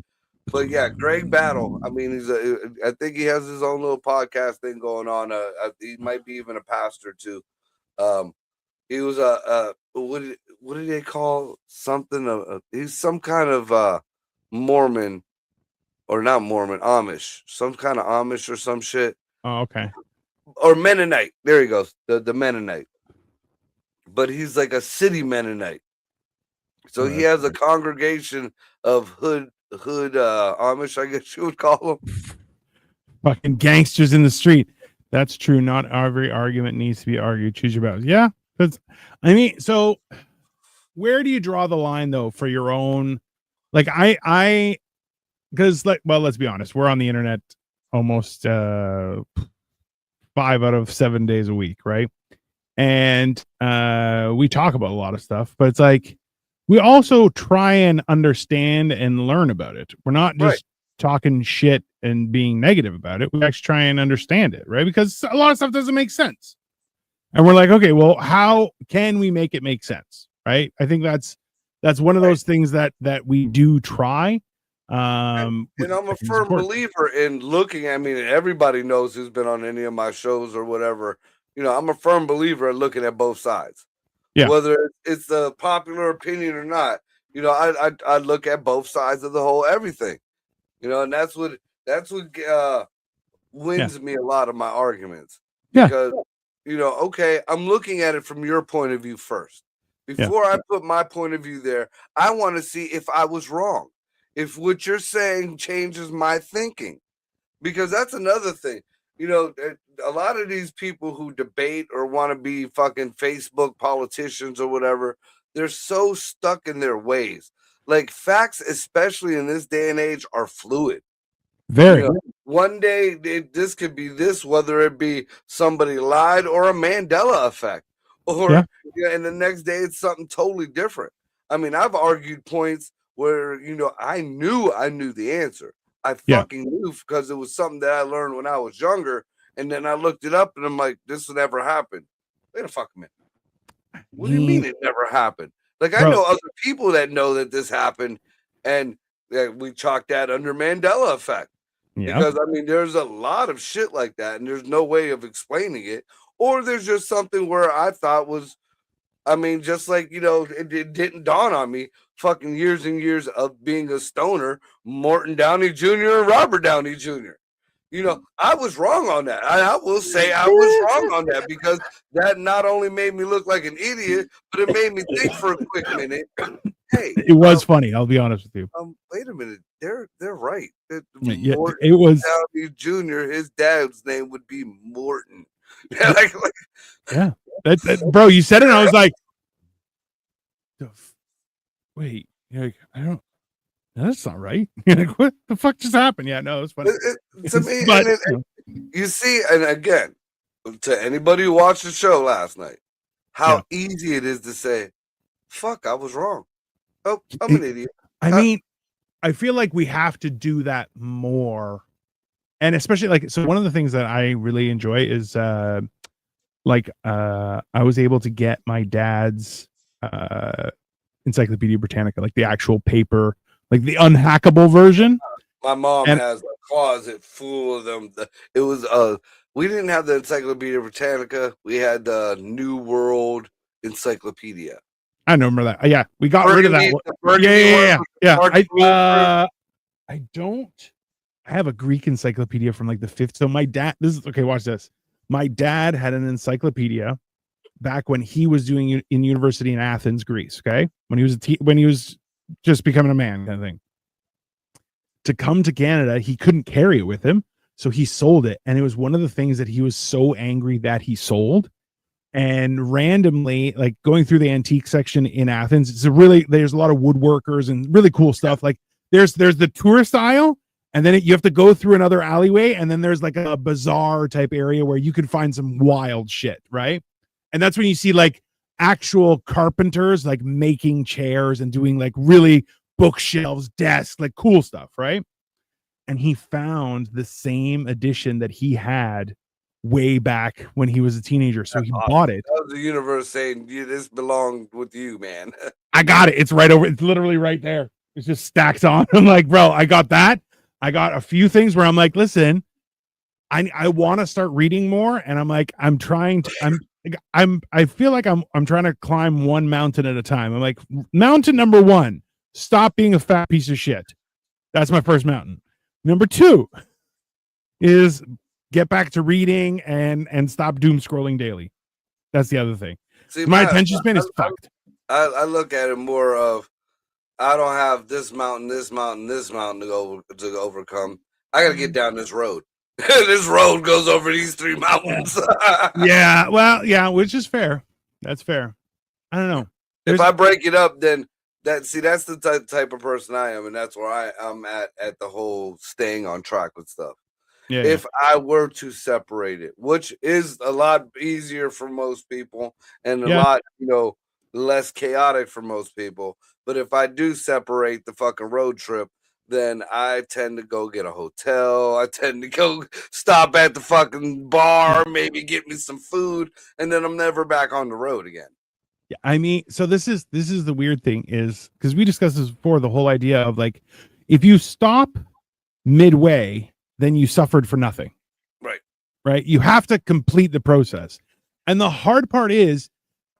But yeah, Greg Battle. I mean, I think he has his own little podcast thing going on. He might be even a pastor too. He was what did they call something? He's some kind of Mormon, or not Mormon, Amish, some kind of Amish or some shit. Oh, okay. Or Mennonite. There he goes, the Mennonite. But he's like a city Mennonite. So he has a congregation of hood Amish, I guess you would call them. Fucking gangsters in the street. That's true. Not every argument needs to be argued. Choose your battles. Yeah. Because, I mean, so where do you draw the line though for your own? Like, because, like, well, let's be honest, we're on the internet almost 5 out of 7 days a week, right? And we talk about a lot of stuff, but it's like we also try and understand and learn about it. We're not just talking shit and being negative about it. We actually try and understand it, right? Because a lot of stuff doesn't make sense. And we're like, okay, well, how can we make it make sense? Right? I think that's one of those things that we do try. And I'm a firm believer in looking. I mean, everybody knows who's been on any of my shows or whatever. You know, I'm a firm believer in looking at both sides. Yeah. Whether it's the popular opinion or not, you know, I look at both sides of the whole everything. You know, and that's what wins me a lot of my arguments. Because okay, I'm looking at it from your point of view first. Before I put my point of view there, I want to see if I was wrong, if what you're saying changes my thinking, because that's another thing. A lot of these people who debate or want to be fucking Facebook politicians or whatever, they're so stuck in their ways. Like facts, especially in this day and age, are fluid. Very. One day this could be this, whether it be somebody lied or a Mandela effect, or and the next day it's something totally different. I mean, I've argued points where I knew the answer. I fucking knew because it was something that I learned when I was younger, and then I looked it up and I'm like, this never happened. Wait a fucking minute. What do you mean it never happened? Like, I know other people that know that this happened, and we chalk that under Mandela effect. Because I mean, there's a lot of shit like that, and there's no way of explaining it. Or there's just something where I thought was, I mean, just like it didn't dawn on me. Fucking years and years of being a stoner, Morton Downey Jr. and Robert Downey Jr. I was wrong on that. I will say I was wrong on that, because that not only made me look like an idiot, but it made me think for a quick minute. Hey, it was funny. I'll be honest with you. Wait a minute. They're right. Morton it was Downey Jr. His dad's name would be Morton. Bro, you said it, and I was like, wait, I don't. No, that's not right. Like, what the fuck just happened? Yeah, no, it's funny. To me, but, you see, and again, to anybody who watched the show last night, how easy it is to say, "Fuck, I was wrong." Oh, I'm an idiot. I mean, I feel like we have to do that more, and especially so one of the things that I really enjoy is I was able to get my dad's Encyclopedia Britannica, like the actual paper, like the unhackable version. My mom has a closet full of them. It was we didn't have the Encyclopedia Britannica. We had the New World Encyclopedia. I remember that. Yeah, we got rid of that one. Yeah. I don't. I have a Greek encyclopedia from like the 5th. So my dad. Watch this. My dad had an encyclopedia back when he was doing in university in Athens, Greece. Okay, when he was just becoming a man, kind of thing. To come to Canada, he couldn't carry it with him, so he sold it. And it was one of the things that he was so angry that he sold. And randomly, like going through the antique section in Athens, there's a lot of woodworkers and really cool stuff. Like there's the tourist aisle, and then you have to go through another alleyway, and then there's like a bazaar type area where you can find some wild shit, right? And that's when you see like actual carpenters like making chairs and doing like really bookshelves, desks, like cool stuff, right? And he found the same edition that he had way back when he was a teenager, so he bought it. That was the universe saying, "This belonged with you, man." I got it. It's right over. It's literally right there. It's just stacked on. I'm like, bro, I got that. I got a few things where I'm like, listen, I want to start reading more, and I'm like, I feel like I'm trying to climb one mountain at a time. I'm like, mountain number 1, stop being a fat piece of shit. That's my first mountain. Number 2 is get back to reading and stop doom scrolling daily. That's the other thing. See, my attention span is fucked. I look at it more of, I don't have this mountain to overcome. I got to get down this road. This road goes over these 3 mountains. Yeah, well, yeah, which is fair. That's fair. I don't know. If I break it up, then that's the type of person I am, and that's where I'm at the whole staying on track with stuff. Yeah, if I were to separate it, which is a lot easier for most people and a lot, less chaotic for most people. But if I do separate the fucking road trip, then I tend to go get a hotel. I tend to go stop at the fucking bar, maybe get me some food, and then I'm never back on the road again. Yeah, I mean, so this is the weird thing is, because we discussed this before, the whole idea of like, if you stop midway, then you suffered for nothing. Right. You have to complete the process. And the hard part is,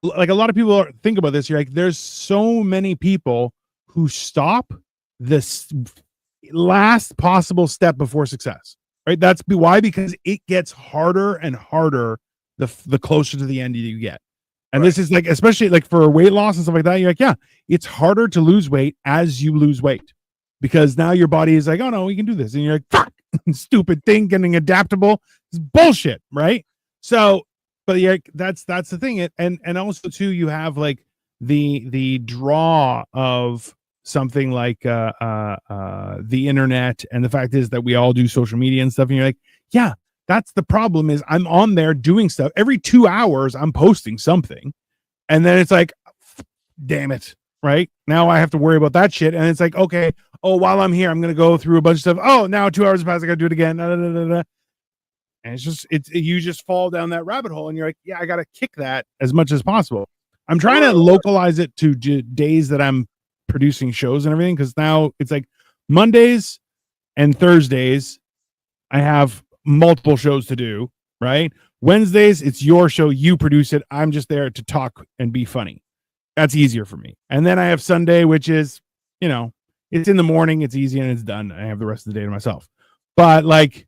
like, a lot of people think about this. You're like, there's so many people who stop this last possible step before success. Right. That's why, because it gets harder and harder the closer to the end you get. And this is like, especially like for weight loss and stuff like that, you're like, yeah, it's harder to lose weight as you lose weight because now your body is like, oh no, we can do this. And you're like, fuck, stupid thing, getting adaptable. It's bullshit, right? So, but yeah, that's the thing. And also too, you have like the draw of something like the internet, and the fact is that we all do social media and stuff, and you're like, yeah, that's the problem. Is I'm on there doing stuff every 2 hours, I'm posting something, and then it's like, damn it, right now I have to worry about that shit. And it's like, okay, oh, while I'm here, I'm gonna go through a bunch of stuff. Oh, now 2 hours passed, I gotta do it again. And it's just, you just fall down that rabbit hole, and you're like, yeah, I gotta kick that as much as possible. I'm trying to localize it to days that I'm producing shows and everything, because now it's like Mondays and Thursdays I have multiple shows to do, right? Wednesdays it's your show, you produce it, I'm just there to talk and be funny. That's easier for me. And then I have Sunday, which is, it's in the morning, it's easy, and it's done. I have the rest of the day to myself. But like,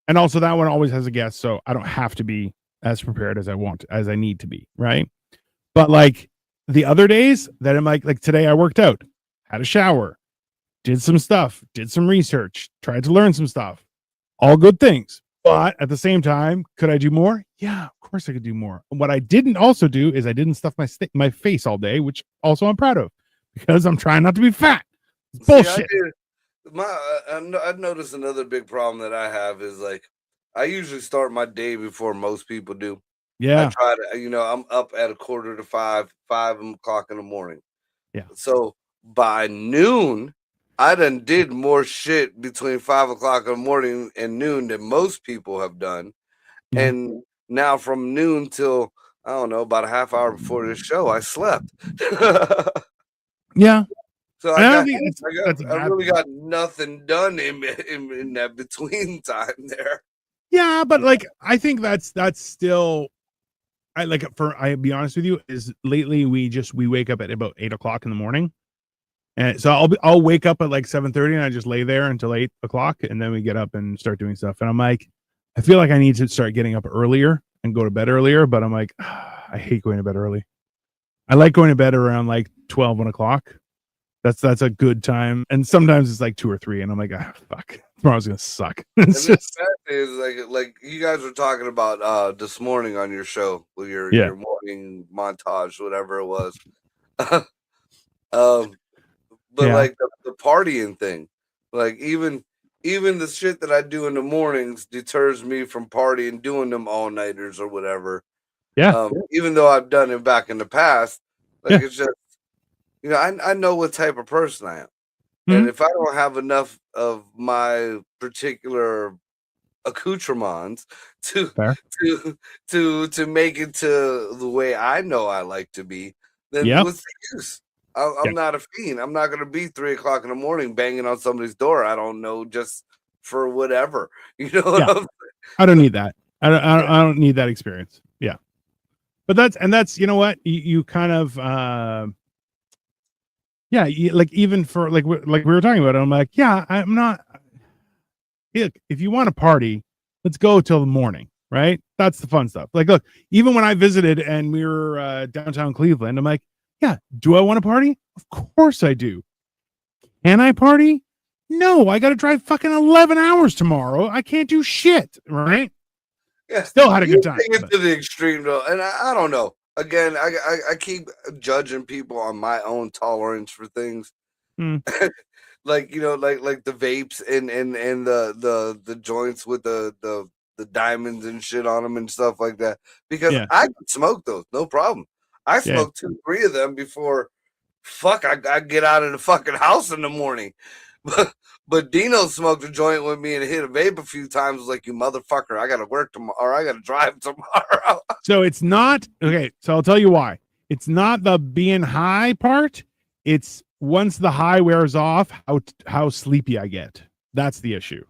and also that one always has a guest, so I don't have to be as prepared as I need to be, right? But like the other days that I'm like today I worked out, had a shower, did some stuff, did some research, tried to learn some stuff. All good things. But at the same time, could I do more? Yeah, of course I could do more. What I didn't also do is I didn't stuff my face all day, which also I'm proud of, because I'm trying not to be fat. It's bullshit. I've noticed another big problem that I have is like, I usually start my day before most people do. Yeah. I try to, I'm up at 4:45, 5 o'clock in the morning. Yeah. So by noon, I done did more shit between 5 o'clock in the morning and noon than most people have done. Mhm. And now from noon till, I don't know, about a half hour before this show, I slept. Yeah. So I really got nothing done in that between time there. Yeah, but like I think that's still, I'll be honest with you, is lately we wake up at about 8 o'clock in the morning. And so I'll wake up at like 7:30 and I just lay there until 8 o'clock, and then we get up and start doing stuff. And I'm like, I feel like I need to start getting up earlier and go to bed earlier, but I'm like, I hate going to bed early. I like going to bed around like 12, 1 o'clock. That's a good time. And sometimes it's like 2 or 3, and I'm like, fuck, tomorrow's gonna suck. It's just, is like you guys were talking about this morning on your show with your morning montage, whatever it was. But like the partying thing, like even the shit that I do in the mornings deters me from partying, doing them all nighters or whatever. Yeah. Even though I've done it back in the past, like it's just, I know what type of person I am. Mm-hmm. And if I don't have enough of my particular accoutrements to make it to the way I know I like to be, then what's the use? I'm not a fiend. I'm not gonna be 3 o'clock in the morning banging on somebody's door I don't know just for whatever. You know what I'm saying? I don't need that. I don't need that experience. Yeah. But that's you know what? You kind of like even for like we were talking about it, I'm like, yeah, I'm not. Look, if you want to party, let's go till the morning, right? That's the fun stuff. Like, look, even when I visited and we were downtown Cleveland, I'm like, yeah, do I want to party? Of course I do. Can I party? No, I got to drive fucking 11 hours tomorrow. I can't do shit, right? Yeah, still had a good time. Take it to the extreme though, and I don't know. Again, I keep judging people on my own tolerance for things. Like like the vapes and the joints with the diamonds and shit on them and stuff like that. Because I could smoke those, no problem. I smoked 2-3 of them before. Fuck, I get out of the fucking house in the morning. But Dino smoked a joint with me and hit a vape a few times. Was like, you motherfucker, I gotta work tomorrow, or I gotta drive tomorrow. So it's not okay. So I'll tell you why. It's not the being high part. It's once the high wears off, how sleepy I get. That's the issue.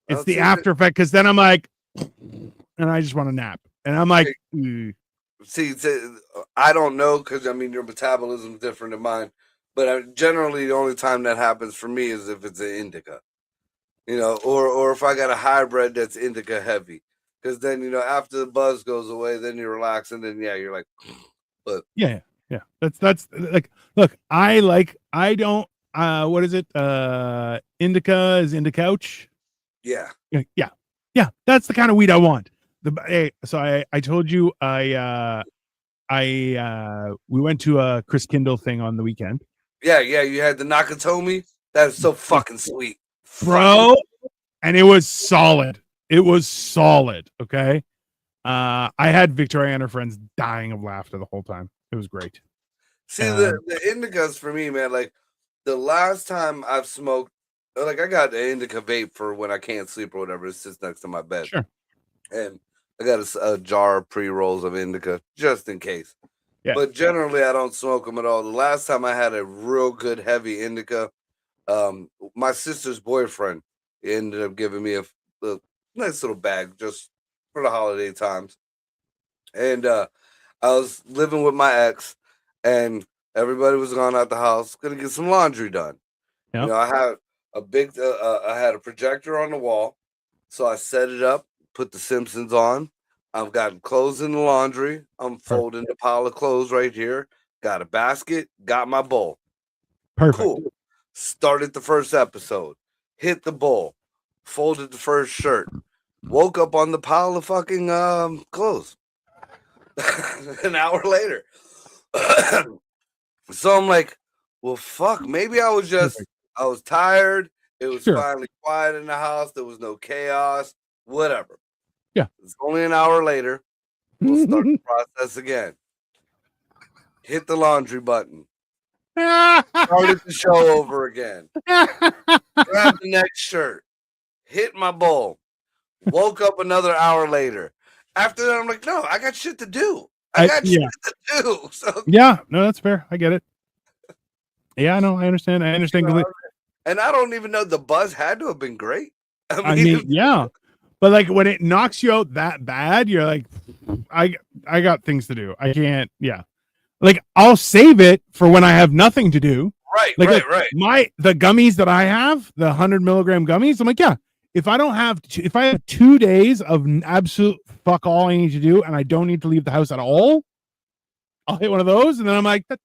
It's the after effect, because then I'm like, and I just want to nap, and I'm like, see, I don't know, because I mean your metabolism is different than mine. But generally, the only time that happens for me is if it's an indica, or if I got a hybrid that's indica heavy. because then after the buzz goes away, then you relax, and then you're like, but yeah. That's like, look, I don't what is it? Indica is in the couch. yeah, Yeah. That's the kind of weed I want. So I told you we went to a Chris Kindle thing on the weekend. yeah. You had the Nakatomi. That is so fucking sweet, bro, and it was solid. Okay. I had Victoria and her friends dying of laughter the whole time. It was great. See, the indicas for me, man, like the last time I've smoked, like I got the indica vape for when I can't sleep or whatever. It sits next to my bed. Sure. And I got a jar of pre-rolls of indica just in case. Yeah. But generally, I don't smoke them at all. The last time I had a real good heavy indica, my sister's boyfriend ended up giving me a nice little bag just for the holiday times. And I was living with my ex, and everybody was gone out the house, gonna get some laundry done. Yep. I had a big, I had a projector on the wall, so I set it up, put The Simpsons on. I've got clothes in the laundry. I'm folding the pile of clothes right here. Got a basket. Got my bowl. Perfect. Cool. Started the first episode. Hit the bowl. Folded the first shirt. Woke up on the pile of fucking clothes. An hour later. So I'm like, well, fuck. Maybe I was tired. It was finally quiet in the house. There was no chaos. Whatever. Yeah. It's only an hour later. We'll start the process again. Hit the laundry button. Started the show over again. Grab the next shirt. Hit my bowl. Woke up another hour later. After that, I'm like, no, I got shit to do. I got shit to do. So yeah, no, that's fair. I get it. Yeah, no, I understand. I understand. And I don't even know, the buzz had to have been great. I mean, yeah. But like when it knocks you out that bad, you're like, I got things to do. I can't, yeah. Like I'll save it for when I have nothing to do. Right, like, right. The gummies that I have, the 100 milligram gummies, I'm like, yeah, if I have 2 days of absolute fuck all I need to do and I don't need to leave the house at all, I'll hit one of those, and then I'm like, See,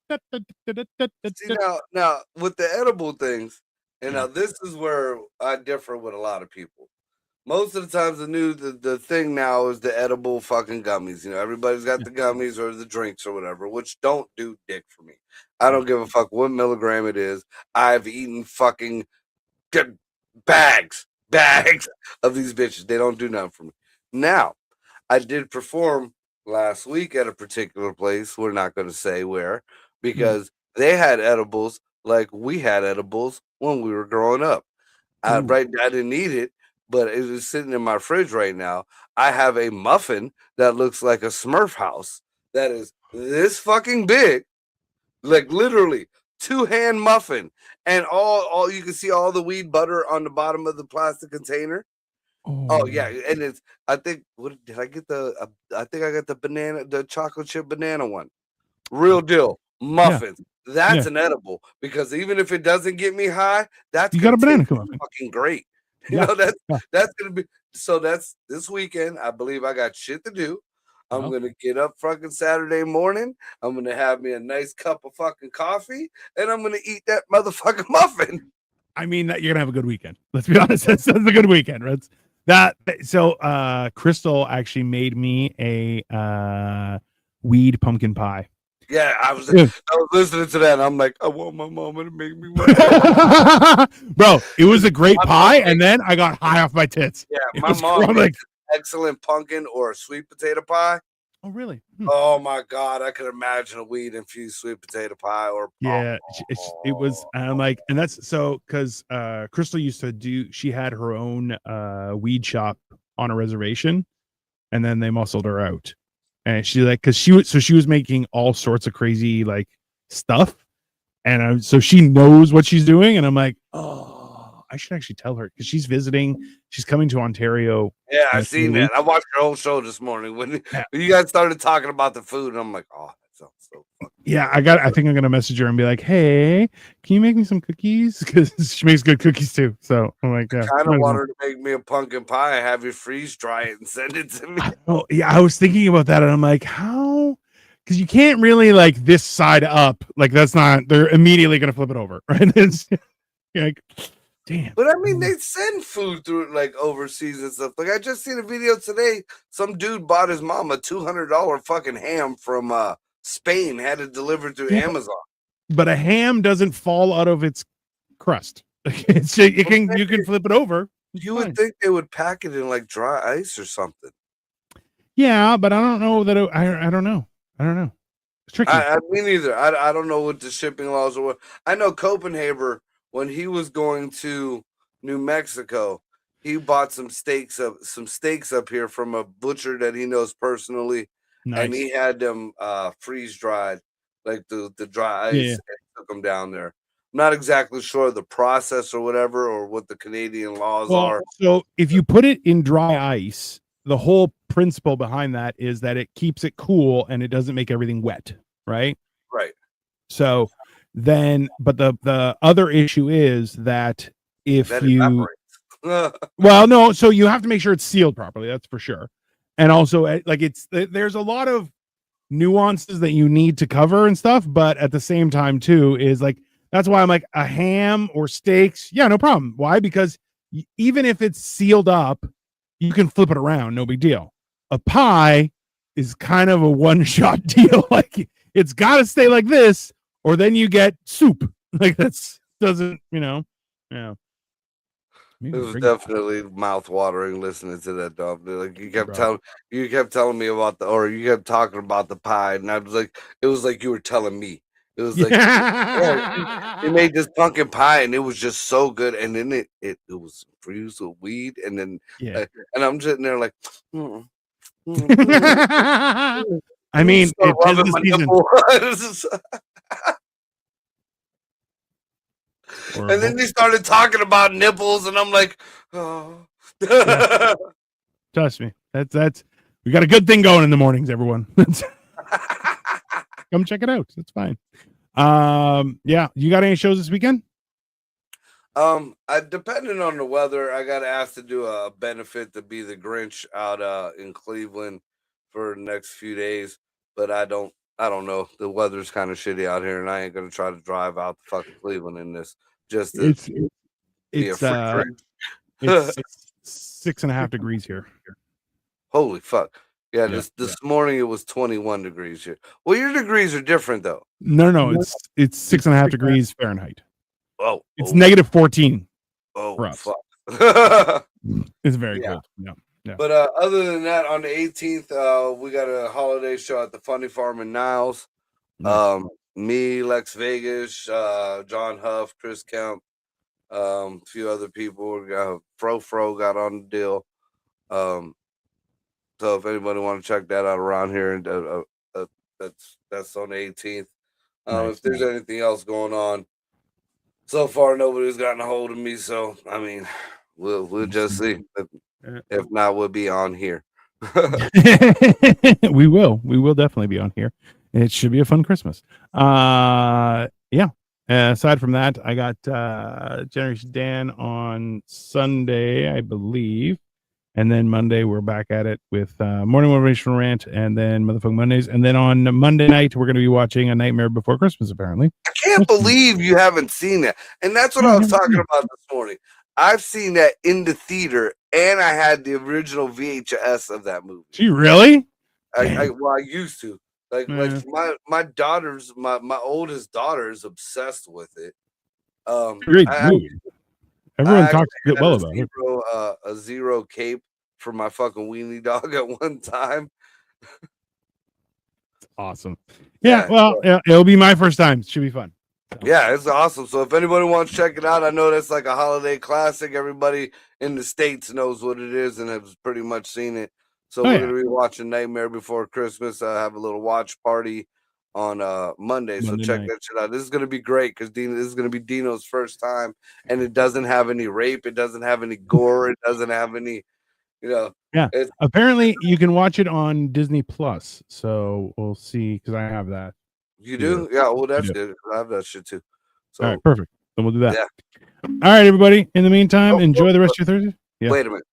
now with the edible things, and now this is where I differ with a lot of people. Most of the times, the thing now is the edible fucking gummies. Everybody's got the gummies or the drinks or whatever, which don't do dick for me. I don't give a fuck what milligram it is. I've eaten fucking bags of these bitches. They don't do nothing for me. Now, I did perform last week at a particular place. We're not going to say where, because they had edibles like we had edibles when we were growing up. I didn't eat it, but it is sitting in my fridge right now. I have a muffin that looks like a Smurf house that is this fucking big, like literally 2-hand muffin, and all you can see all the weed butter on the bottom of the plastic container. Oh yeah, and it's I think what did I get I think I got the chocolate chip banana one. Real deal muffins. That's an edible, because even if it doesn't get me high, you got a banana muffin. Fucking great. That's gonna be so. That's this weekend. I believe I got shit to do. I'm gonna get up fucking Saturday morning. I'm gonna have me a nice cup of fucking coffee, and I'm gonna eat that motherfucking muffin. I mean, you're gonna have a good weekend. Let's be honest. That's a good weekend, right? Crystal actually made me a weed pumpkin pie. Yeah, I was listening to that, and I'm like, I want my mama to make me one. Bro, it was a great pie, and then I got high off my tits. Yeah, my mom makes excellent pumpkin or sweet potato pie. Oh, really? Oh my god, I could imagine a weed infused sweet potato pie or it was. I'm like, and that's so because Crystal used to she had her own weed shop on a reservation, and then they muscled her out. And she because she was making all sorts of crazy like stuff, and so she knows what she's doing. And I'm like, oh, I should actually tell her, because she's visiting. She's coming to Ontario. Yeah, I seen that. I watched your whole show this morning when you guys started talking about the food, and I'm like, oh, Sounds so fucking Yeah, I think I'm gonna message her and be like, "Hey, can you make me some cookies?" Because she makes good cookies too. So I'm like, yeah, kind might of as want well. her to make me a pumpkin pie, have you freeze dry it and send it to me. Oh, yeah, I was thinking about that, and I'm like, how? Because you can't really like this side up. Like that's not. They're immediately gonna flip it over, right? It's like, damn. But I mean, they send food through like overseas and stuff. Like I just seen a video today. Some dude bought his mom a $200 fucking ham from Spain, had it delivered through Yeah, Amazon. but a ham doesn't fall out of its crust. It can you can flip it over. It's You would fine. think they would pack it in like dry ice or something. Yeah, but I don't know that. I don't know. I don't know. It's tricky. I me neither. I don't know what the shipping laws are. What I know, Copenhagen, when he was going to New Mexico, he bought some steaks up here from a butcher that he knows personally, and Nice. he had them freeze dried, like the dry Yeah. ice, and took them down there. I'm not exactly sure of the process or whatever, or what the Canadian laws Well, are. so if you put it in dry ice, the whole principle behind that is that it keeps it cool and it doesn't make everything wet, right? Right. So then, but the other issue is that if That you, evaporates. well, no, so you have to make sure it's sealed properly. That's for sure. And also, like there's a lot of nuances that you need to cover and stuff, but at the same time, too, is like that's why I'm like a ham or steaks. Yeah, no problem. Why? Because even if it's sealed up, you can flip it around. No big deal. A pie is kind of a one shot deal. Like it's got to stay like this, or then you get soup. Like that's doesn't, yeah. It was definitely mouth watering listening to that dog. Like you kept telling me about you kept talking about the pie, and I was like, it was like you were telling me. It was like, yeah, he made this pumpkin pie, and it was just so good. And then it was infused with weed, and then Yeah. and I'm sitting there like, I I mean, it is the season. And then they started talking about nipples, and I'm like, oh. Yeah. Trust me. That's we got a good thing going in the mornings, everyone. Come check it out. It's fine. Yeah. You got any shows this weekend? Depending on the weather, I got asked to do a benefit to be the Grinch out in Cleveland for the next few days, but I don't know. The weather's kind of shitty out here, and I ain't gonna try to drive out to fucking Cleveland in this just to be a It's free Grinch. it's 6.5 degrees here. Holy fuck. Yeah, Yeah. this morning it was 21 degrees here. Well, your degrees are different though. No, it's 6.5 degrees Fahrenheit. Oh, It's negative 14 oh, for us. fuck. It's very cold. Yeah. But other than that, on the 18th, we got a holiday show at the Funny Farm in Niles. Nice. Me, Lex Vegas, John Huff, Chris Kemp, a few other people. Fro got on the deal. So if anybody want to check that out around here, and that's on the 18th. Nice. If there's anything else going on, so far nobody's gotten a hold of me. So I mean, we'll just see. If not, we'll be on here. We will definitely be on here. It should be a fun Christmas. Yeah. Aside from that, I got Generation Dan on Sunday, I believe. And then Monday, we're back at it with Morning Motivational Rant and then Motherfucking Mondays. And then on Monday night, we're going to be watching A Nightmare Before Christmas, apparently. I can't believe you haven't seen that. And that's what I was talking about this morning. I've seen that in the theater, and I had the original VHS of that movie. Gee, really? I used to. Like my daughter's my oldest daughter is obsessed with it. Great movie. Everyone talks well about it. A zero cape for my fucking weenie dog at one time. Awesome. Yeah, well, it'll be my first time. It should be fun. Yeah, it's awesome. So if anybody wants to check it out, I know that's like a holiday classic. Everybody in the States knows what it is and has pretty much seen it. So we're going to be watching Nightmare Before Christmas. I have a little watch party on Monday. So check that shit out. This is going to be great because this is going to be Dino's first time, and it doesn't have any rape. It doesn't have any gore. It doesn't have any You know, Yeah. it's Apparently, you can watch it on Disney Plus. So we'll see because I have that. you here. do, yeah. Well, that's do. good. I have that shit too. All So right, perfect. Then we'll do that. yeah. All right, everybody. In the meantime, Oh, enjoy the rest of your Thursday. Yeah. wait a minute.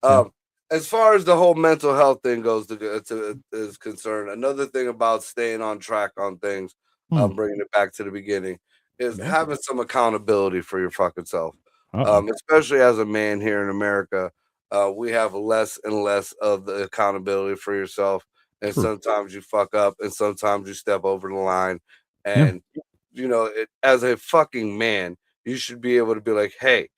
Yeah. As far as the whole mental health thing goes, is concerned, another thing about staying on track on things, bringing it back to the beginning, is Yeah. having some accountability for your fucking self. Uh-oh. Especially as a man here in America, we have less and less of the accountability for yourself, and True. sometimes you fuck up, and sometimes you step over the line, Yeah. and as a fucking man, you should be able to be like, hey.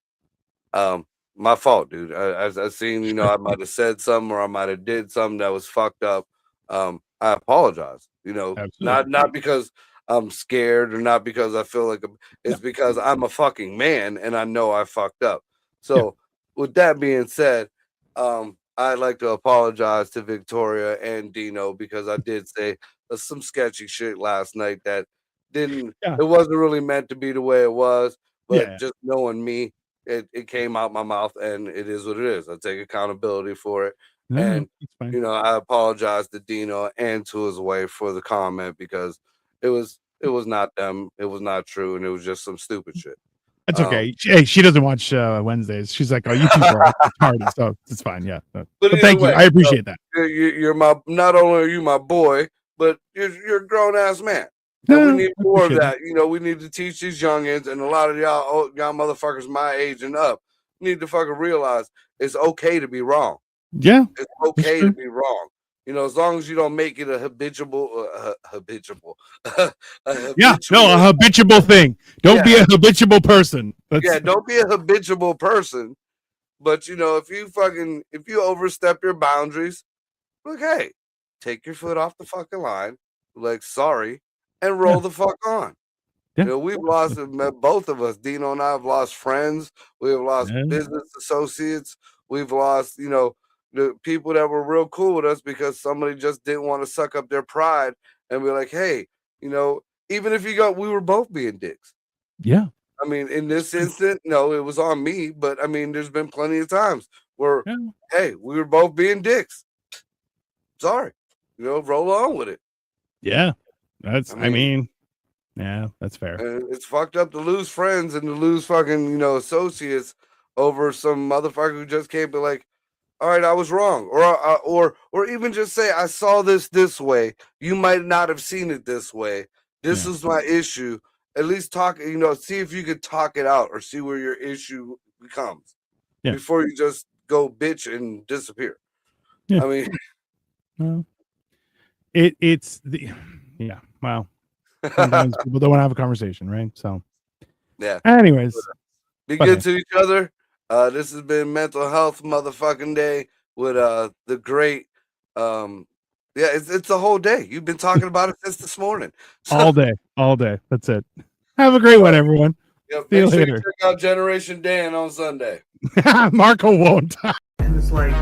My fault, dude. I seen, I might have said something or I might have did something that was fucked up. I apologize. Absolutely. Not because I'm scared or not because I feel like it's because I'm a fucking man and I know I fucked up. So, with that being said, I'd like to apologize to Victoria and Dino because I did say some sketchy shit last night that didn't. Yeah. It wasn't really meant to be the way it was, but Yeah. just knowing me. It came out my mouth and it is what it is. I take accountability for it. No, And it's fine. I apologize to Dino and to his wife for the comment because it was not them, it was not true, and it was just some stupid shit. It's okay. She doesn't watch Wednesdays. She's like, oh, you two are retarded. So it's fine. Yeah. But either thank you. way, I appreciate that. you're my not only are you my boy, but you're a grown ass man. And we No, need I more of appreciate that. We need to teach these youngins and a lot of y'all motherfuckers my age and up need to fucking realize it's okay to be wrong. Yeah. It's okay to be wrong. As long as you don't make it a habitual, a Yeah. No, a habitual thing. Don't be a habitual person. Don't be a habitual person. But if you overstep your boundaries, like, hey, take your foot off the fucking line, like sorry, and roll the fuck on. Yeah. We've lost both of us. Dino and I have lost friends. We have lost Yeah. business associates. We've lost, the people that were real cool with us because somebody just didn't want to suck up their pride and be like, hey, even if we were both being dicks. Yeah. I mean, in this instant, no, it was on me, but I mean, there's been plenty of times where, hey, we were both being dicks. Sorry, roll on with it. Yeah. I mean, yeah, that's fair. And it's fucked up to lose friends and to lose fucking, associates over some motherfucker who just can't be like, all right, I was wrong. Or even just say, I saw this way. You might not have seen it this way. This is my issue. At least talk, see if you could talk it out or see where your issue becomes before you just go bitch and disappear. Yeah. I mean, well, well, sometimes people don't want to have a conversation, right? So, yeah. Anyways, be good to each other. This has been Mental Health Motherfucking Day with the great it's a whole day. You've been talking about it since this morning. All day. That's it. Have a great one, everyone. Yep, See you make sure later. you check out Generation Dan on Sunday. Marco won't. And it's like